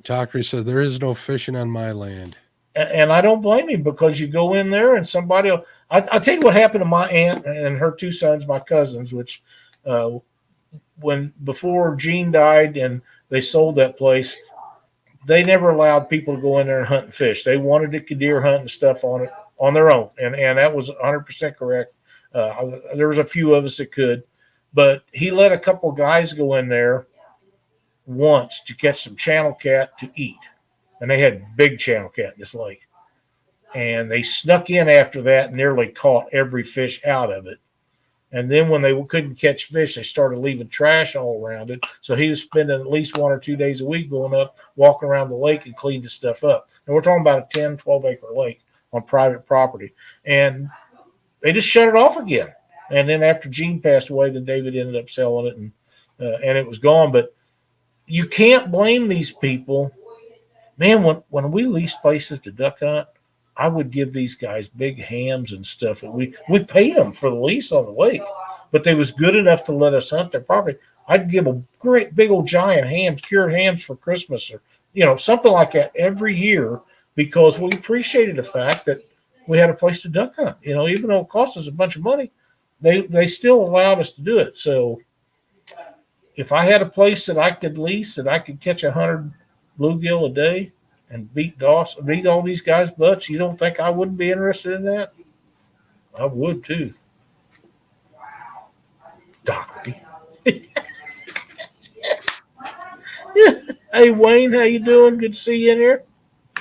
A: Chakri says there is no fishing on my land.
B: And I don't blame him because you go in there and somebody will. I'll tell you what happened to my aunt and her 2 sons, my cousins, which before Gene died and they sold that place, they never allowed people to go in there and hunt and fish. They wanted to deer hunt and stuff on it on their own. And that was 100% correct. There was a few of us that could, but he let a couple of guys go in there once to catch some channel cat to eat. And they had big channel cat in this lake. And they snuck in after that and nearly caught every fish out of it. And then when they couldn't catch fish, they started leaving trash all around it. So he was spending at least 1 or 2 days a week going up, walking around the lake and cleaning the stuff up. And we're talking about a 10, 12-acre lake on private property. And they just shut it off again. And then after Gene passed away, then David ended up selling it, and it was gone. But you can't blame these people. Man, when we leased places to duck hunt, I would give these guys big hams and stuff. That we paid them for the lease on the lake, but they was good enough to let us hunt their property. I'd give them great big old giant hams, cured hams for Christmas, or something like that every year, because we appreciated the fact that we had a place to duck hunt. Even though it cost us a bunch of money, they still allowed us to do it. So if I had a place that I could lease, that I could catch 100 bluegill a day and beat all these guys' butts, you don't think I wouldn't be interested in that? I would too. Doherty. Hey Wayne, how you doing? Good to see you in here.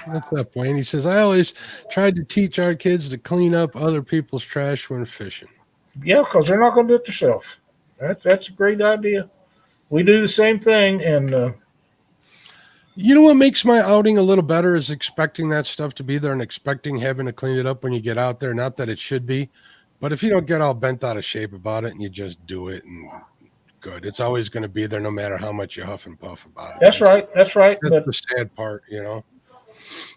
A: What's up, Wayne? He says, I always tried to teach our kids to clean up other people's trash when fishing.
B: Yeah, because they're not going to do it themselves. That's a great idea. We do the same thing, and
A: you know what makes my outing a little better is expecting that stuff to be there and expecting having to clean it up when you get out there. Not that it should be, but if you don't get all bent out of shape about it and you just do it, and good, it's always going to be there no matter how much you huff and puff about it.
B: That's right. That's
A: the sad part,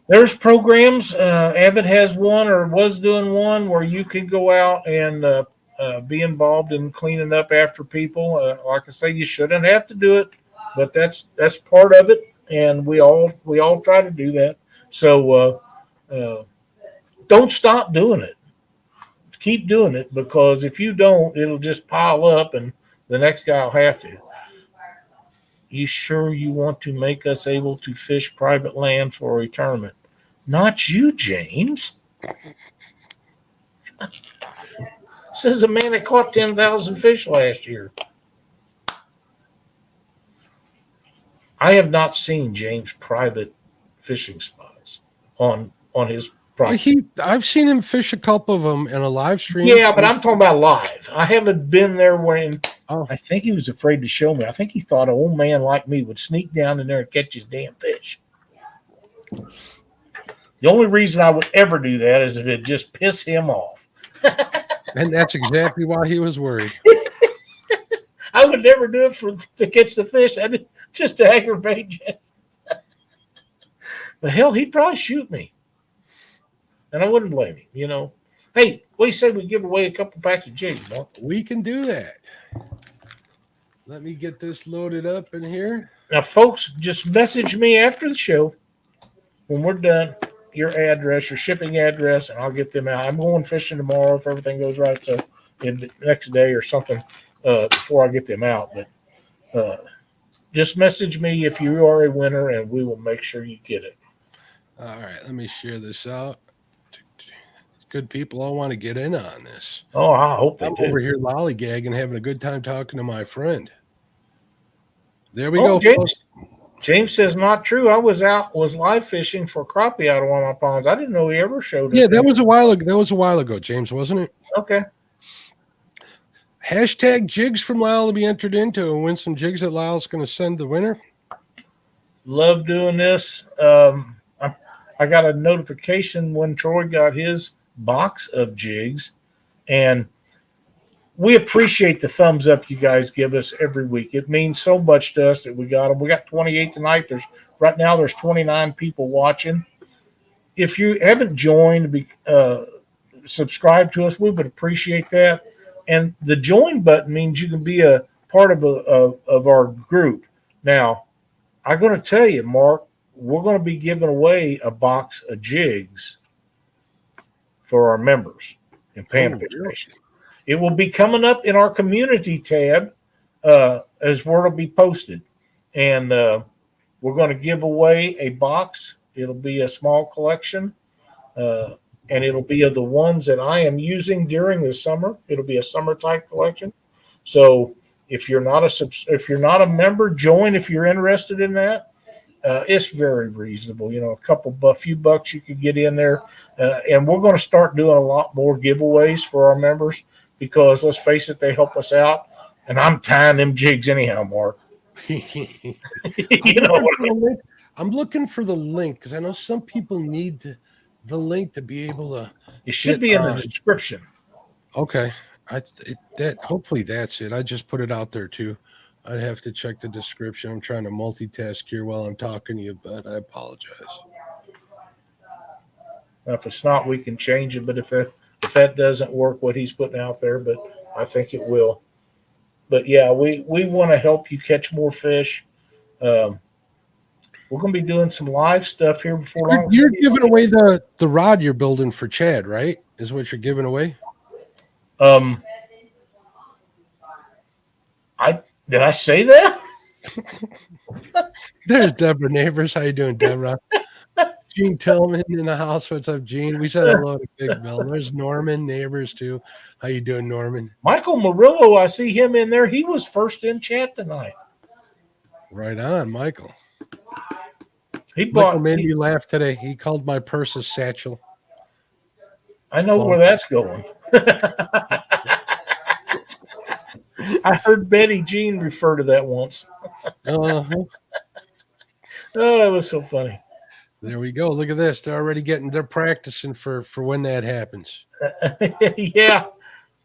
B: There's programs. Abbott has one or was doing one where you can go out and be involved in cleaning up after people. Like I say, you shouldn't have to do it, but that's part of it, and we all try to do that. So don't stop doing it. Keep doing it, because if you don't, it'll just pile up, and the next guy will have to. You sure you want to make us able to fish private land for a tournament? Not you, James. Says a man that caught 10,000 fish last year. I have not seen James' private fishing spots on his property.
A: I've seen him fish a couple of them in a live stream.
B: Yeah, but I'm talking about live. I haven't been there when.
A: Oh.
B: I think he was afraid to show me. I think he thought an old man like me would sneak down in there and catch his damn fish. The only reason I would ever do that is if it just piss him off.
A: And that's exactly why he was worried.
B: I would never do it to catch the fish. I did just to aggravate you. But hell, he'd probably shoot me. And I wouldn't blame him, Hey, what do you say we give away a couple packs of jigs, Mark?
A: We can do that. Let me get this loaded up in here.
B: Now, folks, just message me after the show when we're done, your address, your shipping address, and I'll get them out. I'm going fishing tomorrow if everything goes right, so the next day or something before I get them out. But just message me if you are a winner, and we will make sure you get it.
A: All right, let me share this out. Good people all want to get in on this.
B: Oh, I hope they
A: I'm
B: do.
A: over here lollygagging, having a good time talking to my friend. There we
B: go.
A: go.
B: James says not true. I was live fishing for crappie out of one of my ponds. I didn't know he ever showed up.
A: Yeah, that was a while ago. That was a while ago, James, wasn't it?
B: Okay.
A: Hashtag jigs from Lyle to be entered into and win some jigs that Lyle's going to send the winner.
B: Love doing this. I got a notification when Troy got his box of jigs, and we appreciate the thumbs up you guys give us every week. It means so much to us that we got them. We got 28 tonight. Right now there's 29 people watching. If you haven't joined, subscribe to us. We would appreciate that. And the join button means you can be a part of our group. Now, I'm going to tell you, Mark, we're going to be giving away a box of jigs for our members in Panfish Nation. It will be coming up in our community tab as where it'll be posted. And we're going to give away a box. It'll be a small collection, and it'll be of the ones that I am using during the summer. It'll be a summer type collection. So if you're not a member, join if you're interested in that. It's very reasonable, a few bucks you could get in there. And we're going to start doing a lot more giveaways for our members, because let's face it, they help us out. And I'm tying them jigs anyhow, Mark. You know what I mean?
A: I'm looking for the link because I know some people need the link to be able to.
B: It should be in the description.
A: Okay, that hopefully that's it. I just put it out there too. I'd have to check the description. I'm trying to multitask here while I'm talking to you, but I apologize.
B: Now, if it's not, we can change it. But if that doesn't work, what he's putting out there, but I think it will. But yeah, we want to help you catch more fish. We're going to be doing some live stuff here before long.
A: You're giving away the rod you're building for Chad, right? Is what you're giving away?
B: Did I say that?
A: There's Deborah Neighbors. How you doing, Deborah? Gene Tillman in the house. What's up, Gene? We said hello to Big Bill. There's Norman Neighbors too. How you doing, Norman?
B: Michael Murillo, I see him in there. He was first in chat tonight.
A: Right on, Michael.
B: Michael
A: made me laugh today. He called my purse a satchel.
B: I know where that's going. I heard Betty Jean refer to that once.
A: Uh-huh.
B: Oh, that was so funny.
A: There we go. Look at this. They're practicing for when that happens.
B: Yeah.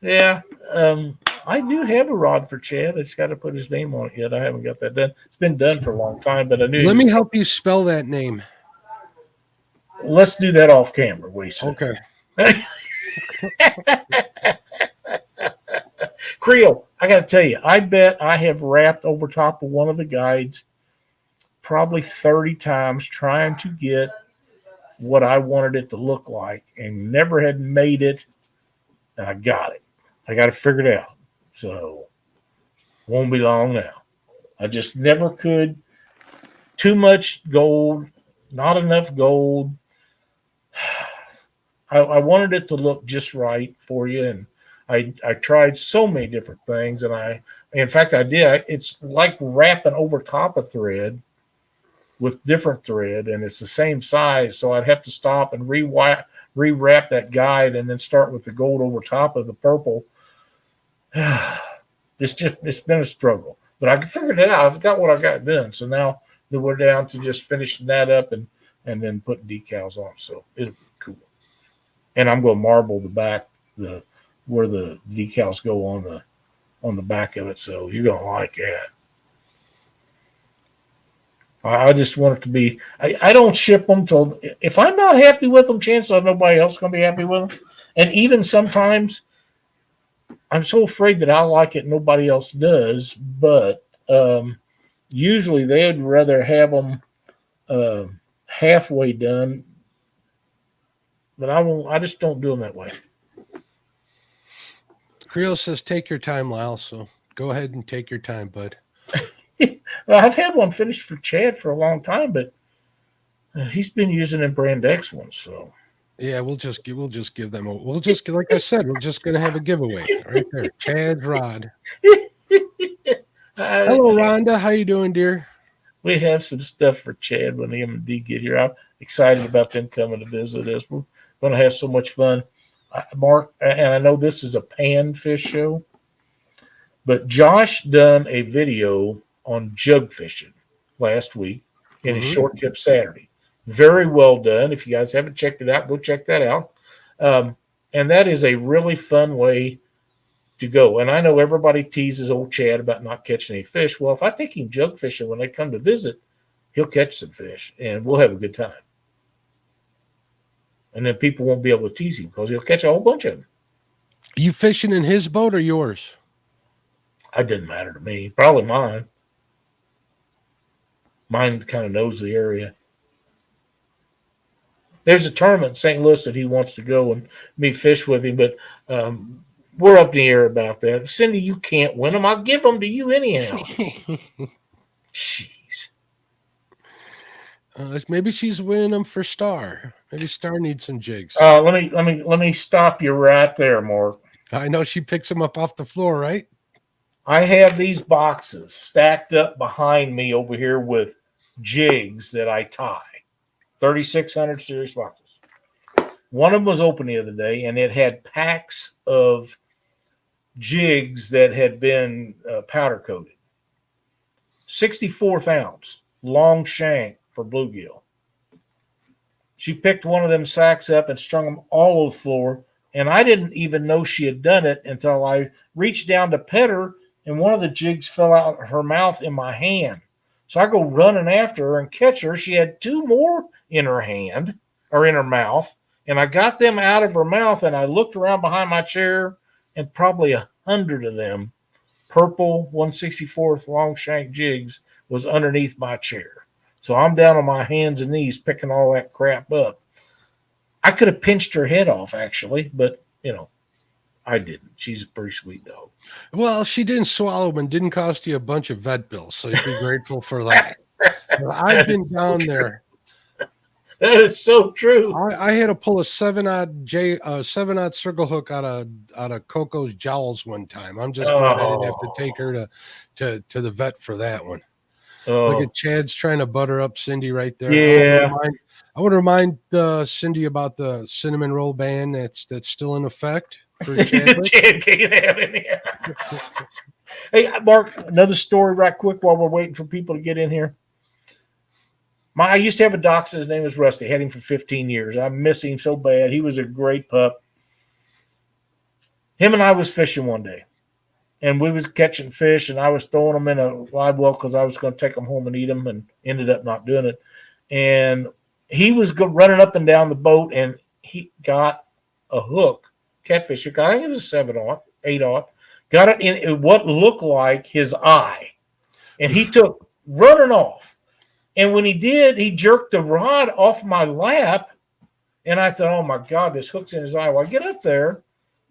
B: I do have a rod for Chad. It's got to put his name on it yet. I haven't got that done. It's been done for a long time, but I knew.
A: Let me help you spell that name.
B: Let's do that off camera, we say.
A: Okay.
B: Creel, I got to tell you, I bet I have wrapped over top of one of the guides probably 30 times trying to get what I wanted it to look like and never had made it. And I got it. I got it figured out. So won't be long now. I just never could. Too much gold, not enough gold. I wanted it to look just right for you, and I tried so many different things, and in fact I did. It's like wrapping over top of thread with different thread, and it's the same size, so I'd have to stop and rewrap that guide and then start with the gold over top of the purple. It's been a struggle, but I figured it out. I've got what I got done, so now we're down to just finishing that up and then putting decals on, so it'll be cool. And I'm going to marble the back, where the decals go on the back of it, so you're going to like that. I just want it to be. I don't ship them till if I'm not happy with them. Chances are nobody else is going to be happy with them. And even sometimes, I'm so afraid that I like it, nobody else does. But usually they'd rather have them halfway done. But I won't. I just don't do them that way.
A: Creel says, "Take your time, Lyle." So go ahead and take your time, bud.
B: Well, I've had one finished for Chad for a long time, but he's been using them Brand X ones. So
A: yeah, we'll just give them. Like I said, we're just gonna have a giveaway right there. Chad's rod. Hello, Rhonda. How you doing, dear?
B: We have some stuff for Chad when him and D get here. I'm excited about them coming to visit us. We're going to have so much fun. Mark, and I know this is a Panfish show, but Josh done a video on jug fishing last week in his Short Tip Saturday. Very well done. If you guys haven't checked it out, go check that out. And that is a really fun way to go. And I know everybody teases old Chad about not catching any fish. Well, if I take him jug fishing when they come to visit, he'll catch some fish, and we'll have a good time. And then people won't be able to tease him because he'll catch a whole bunch of them.
A: You fishing in his boat or yours?
B: It didn't matter to me. Probably mine. Mine kind of knows the area. There's a tournament in St. Louis that he wants to go and me fish with him, but we're up in the air about that. Cindy, you can't win them. I'll give them to you anyhow. Jeez.
A: Maybe she's winning them for Star. Maybe Star needs some jigs.
B: Let me stop you right there, Mark.
A: I know she picks them up off the floor, right?
B: I have these boxes stacked up behind me over here with jigs that I tie. 3600 series boxes. One of them was open the other day, and it had packs of jigs that had been powder coated. 64th ounce, long shank for bluegill. She picked one of them sacks up and strung them all over the floor. And I didn't even know she had done it until I reached down to pet her, and one of the jigs fell out of her mouth in my hand. So I go running after her and catch her. She had 2 more in her hand, or in her mouth, and I got them out of her mouth, and I looked around behind my chair, and probably 100 of them purple 1/64th long shank jigs was underneath my chair. So I'm down on my hands and knees picking all that crap up. I could have pinched her head off, actually, but, I didn't. She's a pretty sweet dog.
A: Well, she didn't swallow them and didn't cost you a bunch of vet bills, so you'd be grateful for that. I've been down there.
B: That is so true.
A: I had to pull a 7/0 circle hook out of Coco's jowls one time. I'm just glad I didn't have to take her to the vet for that one. Look at Chad's trying to butter up Cindy right there.
B: Yeah.
A: I would remind Cindy about the cinnamon roll ban that's still in effect.
B: Chad can't have any. Hey, Mark, another story right quick while we're waiting for people to get in here. I used to have a dachshund. His name was Rusty. Had him for 15 years. I miss him so bad. He was a great pup. Him and I was fishing one day, and we was catching fish, and I was throwing them in a live well because I was going to take them home and eat them, and ended up not doing it. And he was running up and down the boat, and he got a hook, catfish hook. I think it was a 7/0, 8/0. Got it in what looked like his eye, and he took running off. And when he did, he jerked the rod off my lap, and I thought, oh, my God, this hook's in his eye. Well, I get up there,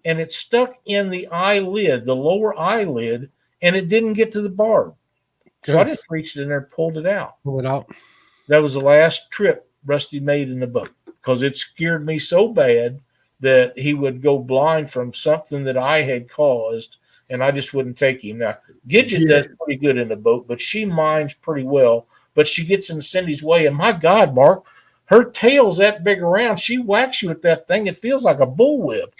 B: and it stuck in the eyelid, the lower eyelid, and it didn't get to the barb.
A: Good.
B: So I just reached in there and pulled it out.
A: Pull it out.
B: That was the last trip Rusty made in the boat because it scared me so bad that he would go blind from something that I had caused, and I just wouldn't take him. Now, Gidget does pretty good in the boat, but she minds pretty well. But she gets in Cindy's way, and my God, Mark, her tail's that big around. She whacks you with that thing. It feels like a bullwhip.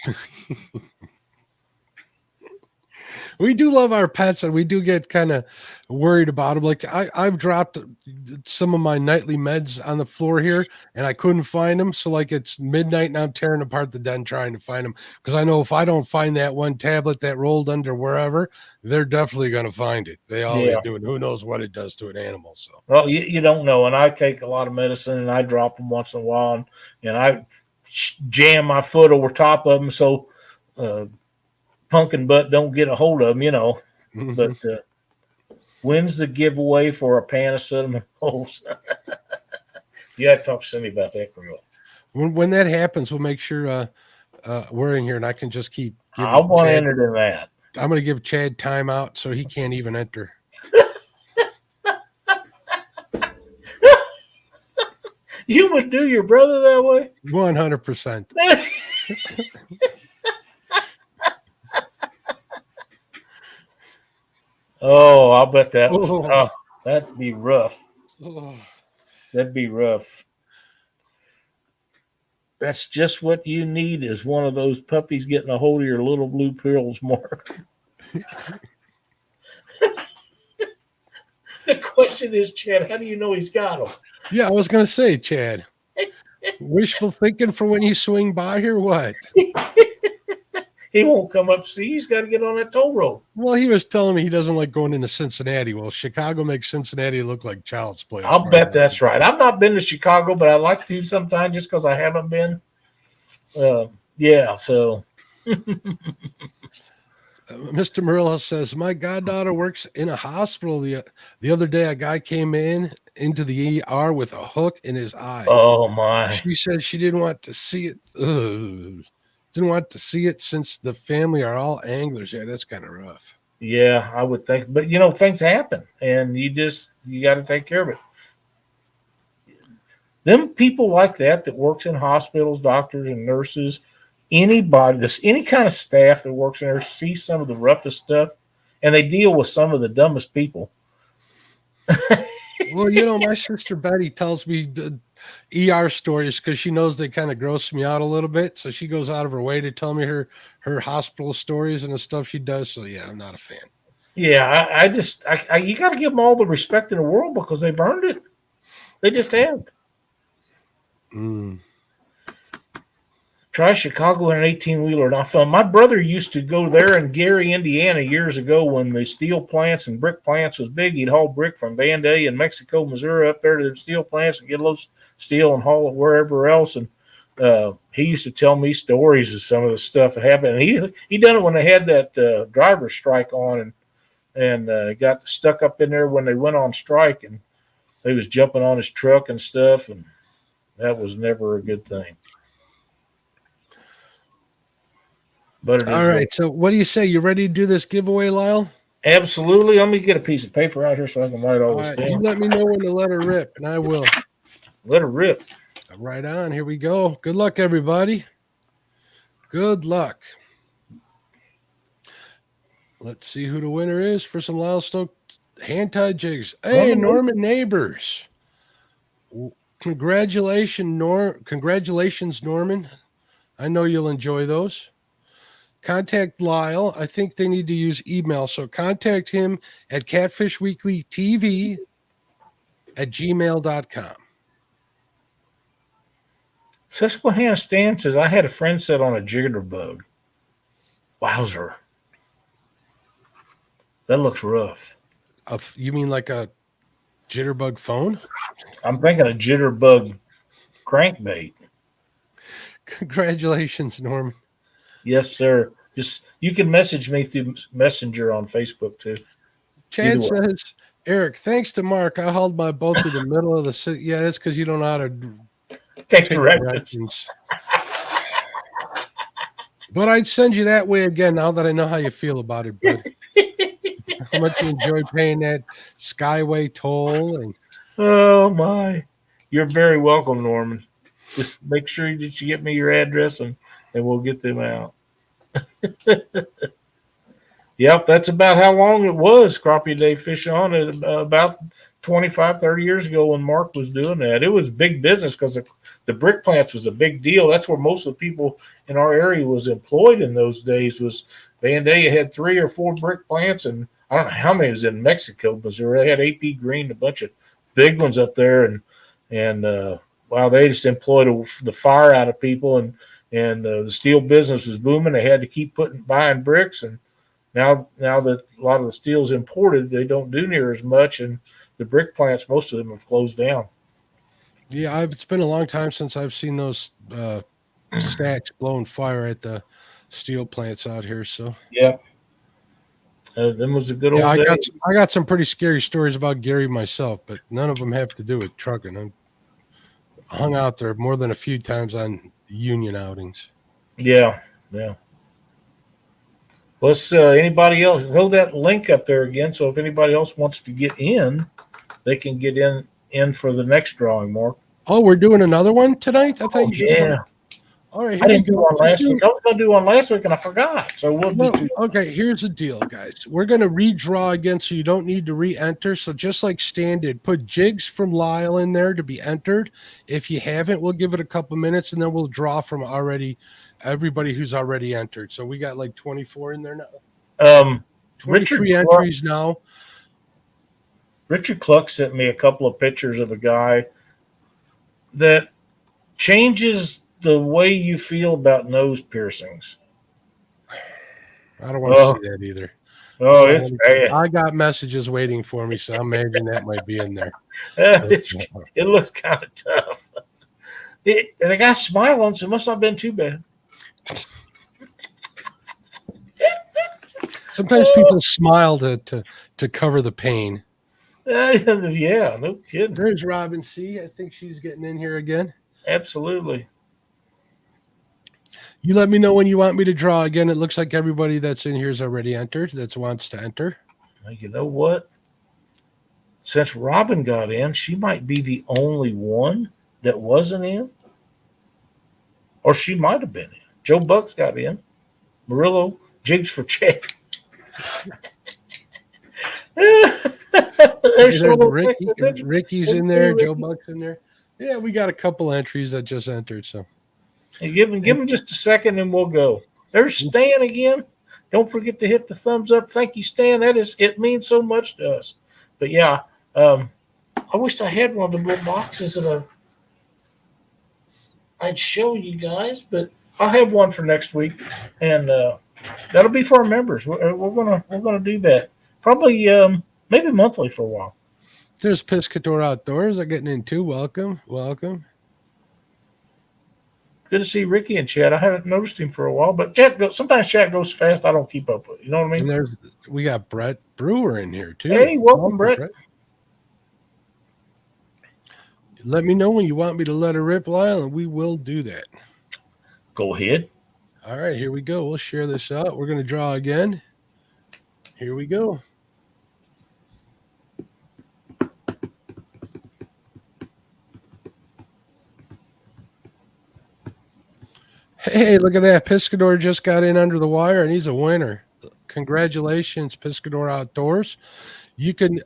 A: We do love our pets, and we do get kind of worried about them. Like I've dropped some of my nightly meds on the floor here, and I couldn't find them. So like it's midnight, and I'm tearing apart the den trying to find them because I know if I don't find that one tablet that rolled under wherever, they're definitely going to find it. They always do it. Who knows what it does to an animal? So
B: well, you don't know. And I take a lot of medicine, and I drop them once in a while, and I jam my foot over top of them so pumpkin butt don't get a hold of them, But when's the giveaway for a pan of cinnamon rolls? You got to talk to Cindy about that, girl.
A: When that happens, we'll make sure we're in here, and I can just keep.
B: I want to enter in that.
A: I'm going to give Chad time out so he can't even enter.
B: You would do your brother that way?
A: 100%.
B: Oh, I'll bet that. That'd be rough. That'd be rough. That's just what you need is one of those puppies getting a hold of your little blue pills, Mark. The question is, Chad, how do you know he's got them?
A: Yeah, I was going to say, Chad, wishful thinking for when you swing by here, what?
B: He won't come up. See, he's got to get on that toll road.
A: Well, he was telling me he doesn't like going into Cincinnati. Well, Chicago makes Cincinnati look like child's play.
B: I'll bet that's right. I've not been to Chicago, but I'd like to sometime just because I haven't been. Yeah, so.
A: Mr. Murillo says, my goddaughter works in a hospital. The other day, a guy came into the ER with a hook in his eye.
B: Oh, my.
A: She said she didn't want to see it. Didn't want to see it since the family are all anglers. Yeah, that's kind of rough.
B: Yeah, I would think. But, things happen, and you got to take care of it. Them people like that works in hospitals, doctors and nurses, anybody, any kind of staff that works in there sees some of the roughest stuff, and they deal with some of the dumbest people.
A: Well, my sister Betty tells me ER stories because she knows they kind of gross me out a little bit. So she goes out of her way to tell me her hospital stories and the stuff she does. So yeah, I'm not a fan.
B: Yeah, I just you got to give them all the respect in the world because they've earned it. They just have.
A: Mm.
B: Try Chicago in an 18-wheeler. Not fun. My brother used to go there in Gary, Indiana, years ago when the steel plants and brick plants was big. He'd haul brick from Band Aid and Mexico, Missouri, up there to the steel plants and get a little steel and haul it wherever else. And he used to tell me stories of some of the stuff that happened. And he done it when they had that driver strike on, and got stuck up in there when they went on strike, and they was jumping on his truck and stuff, and that was never a good thing. But it is
A: all right. So what do you say? You ready to do this giveaway, Lyle?
B: Absolutely. Let me get a piece of paper out here so I can write all this down.
A: You let me know when to let her rip, and I will.
B: Let her rip.
A: Right on. Here we go. Good luck, everybody. Good luck. Let's see who the winner is for some Lyle Stoke hand-tied jigs. Hey, Norman Neighbors. Congratulations, Norman. I know you'll enjoy those. Contact Lyle. I think they need to use email. So contact him at catfishweeklytv@gmail.com.
B: Susquehanna Stan says, I had a friend set on a jitterbug. Wowzer. That looks rough.
A: You mean like a jitterbug phone?
B: I'm thinking a jitterbug crankbait.
A: Congratulations, Norman.
B: Yes, sir. Just you can message me through Messenger on Facebook too.
A: Chad says, Eric, thanks to Mark, I hauled my boat through the middle of the city. Yeah, that's because you don't know how to
B: take directions.
A: But I'd send you that way again now that I know how you feel about it, bud. How much you enjoy paying that Skyway toll. And
B: oh, my. You're very welcome, Norman. Just make sure that you get me your address and we'll get them out. Yep, that's about how long it was, Crappie Day Fish On, about 25, 30 years ago when Mark was doing that. It was big business because the brick plants was a big deal. That's where most of the people in our area was employed in those days. Was Band Aid had 3 or 4 brick plants, and I don't know how many was in Mexico, Missouri. They had AP Green, a bunch of big ones up there, and wow, they just employed the fire out of people, and the steel business was booming. They had to keep buying bricks, and now that a lot of the steel is imported, they don't do near as much, and the brick plants, most of them have closed down.
A: Yeah, it's been a long time since I've seen those stacks blowing fire at the steel plants out here. So
B: yeah, them was a good old day.
A: I got some pretty scary stories about Gary myself, but none of them have to do with trucking. I hung out there more than a few times on union outings.
B: Yeah. Let's anybody else throw that link up there again. So if anybody else wants to get in, they can get in for the next drawing, Mark.
A: Oh, we're doing another one tonight? I thought
B: yeah.
A: All right.
B: I didn't do one last week. I was going to do one last week and I forgot. So
A: okay, here's the deal, guys. We're going to redraw again, so you don't need to re-enter. So just like Stan did, put jigs from Lyle in there to be entered. If you haven't, we'll give it a couple minutes, and then we'll draw from everybody who's already entered. So we got like 24 in there now. 23 entries now.
B: Richard Cluck sent me a couple of pictures of a guy that changes the way you feel about nose piercings.
A: I don't want to see that either.
B: Oh, it's bad.
A: I got messages waiting for me, so I imagine that might be in there.
B: It looks kind of tough. The guy's smiling, so it must not have been too bad.
A: Sometimes people smile to cover the pain.
B: Yeah, no kidding.
A: There's Robin C. I think she's getting in here again.
B: Absolutely.
A: You let me know when you want me to draw again. It looks like everybody that's in here is already entered that wants to enter.
B: You know what? Since Robin got in, she might be the only one that wasn't in. Or she might have been in. Joe Bucks got in. Murillo, jigs for Chad.
A: Ricky's in there. Joe Buck's in there. Yeah, we got a couple entries that just entered. So
B: And give him just a second, and we'll go. There's Stan again. Don't forget to hit the thumbs up. Thank you, Stan. It means so much to us. But yeah, I wish I had one of the little boxes that I'd show you guys, but I'll have one for next week, and that'll be for our members. We're gonna do that probably maybe monthly for a while.
A: there's Piscator Outdoors. They're getting in too. Welcome.
B: Good to see Ricky and Chad. I haven't noticed him for a while, but sometimes Chad goes fast. I don't keep up with it. You know what I mean?
A: And we got Brett Brewer in here too.
B: Hey, welcome, Brett.
A: Let me know when you want me to let her rip, Lyle, and we will do that.
B: Go ahead.
A: All right, here we go. We'll share this out. We're going to draw again. Here we go. Hey, look at that. Piscador just got in under the wire, and he's a winner. Congratulations, Piscador Outdoors. You can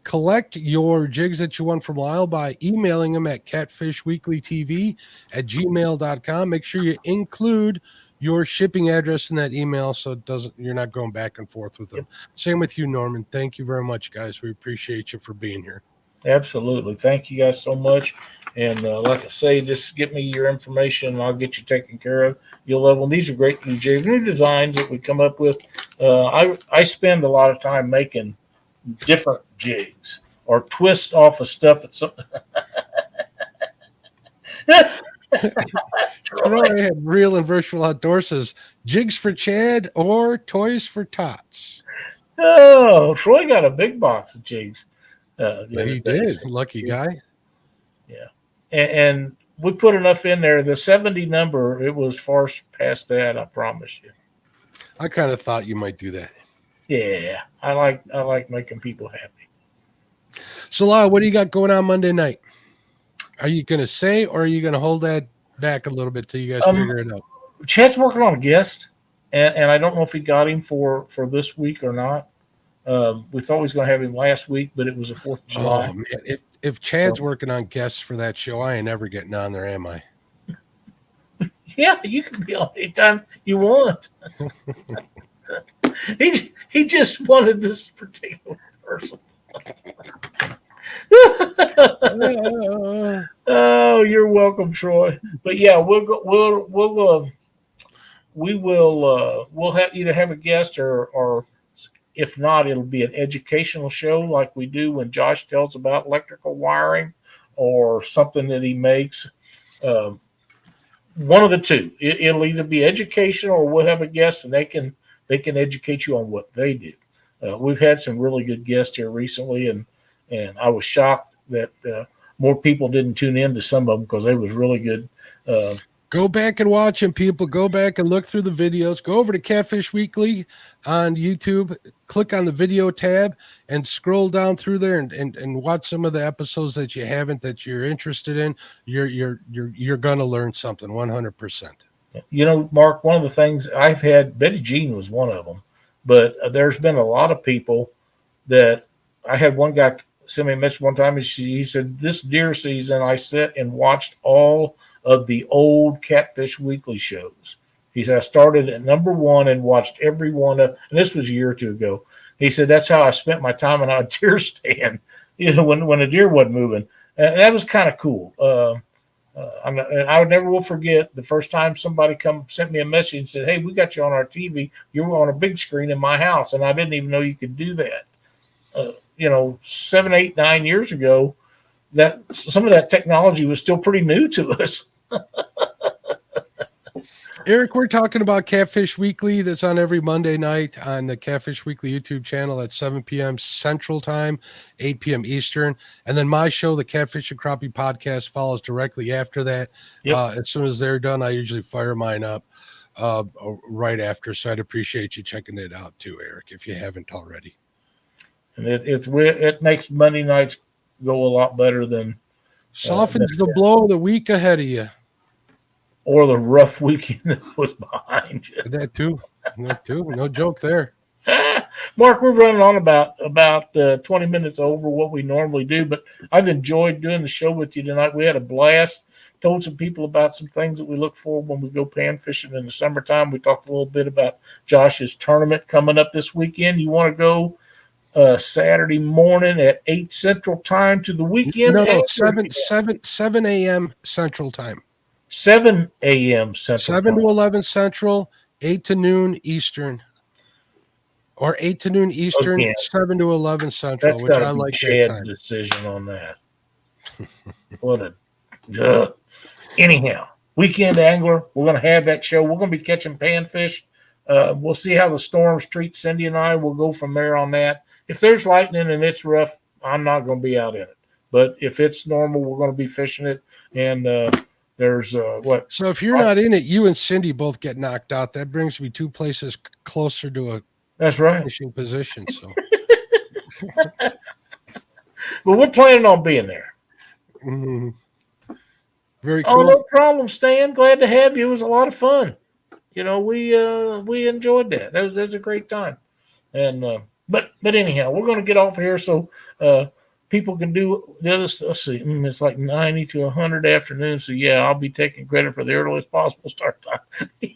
A: collect your jigs that you want from Lyle by emailing them at catfishweeklytv@gmail.com. Make sure you include your shipping address in that email so you're not going back and forth with them. Same with you, Norman. Thank you very much, guys. We appreciate you for being here.
B: Absolutely. Thank you guys so much. And like I say, just get me your information and I'll get you taken care of. You'll love them. These are great new jigs, new designs that we come up with. I spend a lot of time making different jigs or twist off of stuff that's
A: Troy had Real and Virtual Outdoors says jigs for Chad or toys for tots.
B: Oh, Troy got a big box of jigs.
A: He did. Lucky guy.
B: Yeah. And we put enough in there. The 70 number, it was far past that, I promise you.
A: I kind of thought you might do that.
B: Yeah. I like making people happy.
A: So, Lyle, what do you got going on Monday night? Are you going to say, or are you going to hold that back a little bit till you guys figure it out?
B: Chad's working on a guest, and I don't know if he got him for this week or not. We thought we was going to have him last week, but it was the 4th of July.
A: Oh, man. If Chad's working on guests for that show, I ain't never getting on there, am I?
B: Yeah, you can be on anytime you want. He just wanted this particular person. Oh, you're welcome, Troy. But yeah, we'll either have a guest or if not, it'll be an educational show like we do when Josh tells about electrical wiring or something that he makes. One of the two. It'll either be educational or we'll have a guest and they can educate you on what they do. We've had some really good guests here recently, and I was shocked that more people didn't tune in to some of them because they was really good.
A: Go back and watch them, people. Go back and look through the videos. Go over to Catfish Weekly on YouTube. Click on the video tab and scroll down through there and watch some of the episodes that you haven't, that you're interested in. You're gonna learn something 100%.
B: You know, Mark, one of the things I've had, Betty Jean was one of them, but there's been a lot of people that I had one guy send me a message one time, and he said, this deer season, I sat and watched all of the old Catfish Weekly shows. He said, I started at number 1 and watched every one of, and this was a year or two ago. He said, that's how I spent my time on a deer stand, when a deer wasn't moving. And that was kind of cool. I never will forget the first time somebody sent me a message and said, hey, we got you on our TV. You were on a big screen in my house. And I didn't even know you could do that. 7, 8, 9 years ago, that some of that technology was still pretty new to us.
A: Eric, we're talking about Catfish Weekly. That's on every Monday night on the Catfish Weekly YouTube channel at 7 p.m. Central Time, 8 p.m. Eastern. And then my show, the Catfish and Crappie Podcast, follows directly after that. Yep. As soon as they're done, I usually fire mine up right after. So I'd appreciate you checking it out too, Eric, if you haven't already.
B: And it makes Monday nights go a lot better than
A: softens the blow of the week ahead of you,
B: or the rough weekend that was behind you.
A: That too. No joke there.
B: Mark, we're running on about 20 minutes over what we normally do, but I've enjoyed doing the show with you tonight. We had a blast. Told some people about some things that we look for when we go pan fishing in the summertime. We talked a little bit about Josh's tournament coming up this weekend. You want to go Saturday morning at 8 Central Time to the weekend?
A: No, 7 a.m. Central Time.
B: 7 a.m. Central
A: 7
B: Time.
A: to 11 Central, 8 to noon Eastern. Or 8 to noon Eastern,
B: Again,
A: 7 to 11 Central,
B: that's
A: which
B: got
A: I
B: to be
A: like that
B: Chad's
A: time.
B: decision on that. What a anyhow, weekend angler. We're going to have that show. We're going to be catching panfish. We'll see how the storms treat Cindy and I. We'll go from there on that. If there's lightning and it's rough, I'm not going to be out in it. But if it's normal, we're going to be fishing it. And there's what?
A: So if you're not in it, you and Cindy both get knocked out. That brings me 2 places closer to a
B: That's right.
A: fishing position. So,
B: But we're planning on being there.
A: mhm. Very
B: Oh,
A: cool.
B: no problem, Stan. Glad to have you. It was a lot of fun. You know, we enjoyed that. That was a great time. And but anyhow, we're going to get off here so people can do the other stuff. Let's see, it's like 90 to 100 afternoon. So yeah, I'll be taking credit for the earliest possible start time.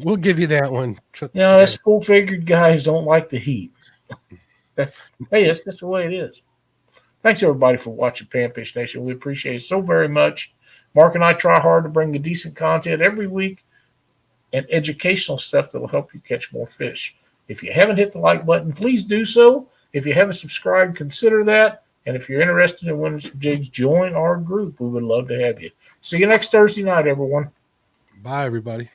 A: We'll give you that one.
B: You know, us full-figured guys don't like the heat. Hey, that's just the way it is. Thanks, everybody, for watching Panfish Nation. We appreciate it so very much. Mark and I try hard to bring you decent content every week and educational stuff that will help you catch more fish. If you haven't hit the like button, please do so. If you haven't subscribed, consider that. And if you're interested in winning some jigs, join our group. We would love to have you. See you next Thursday night, everyone.
A: Bye, everybody.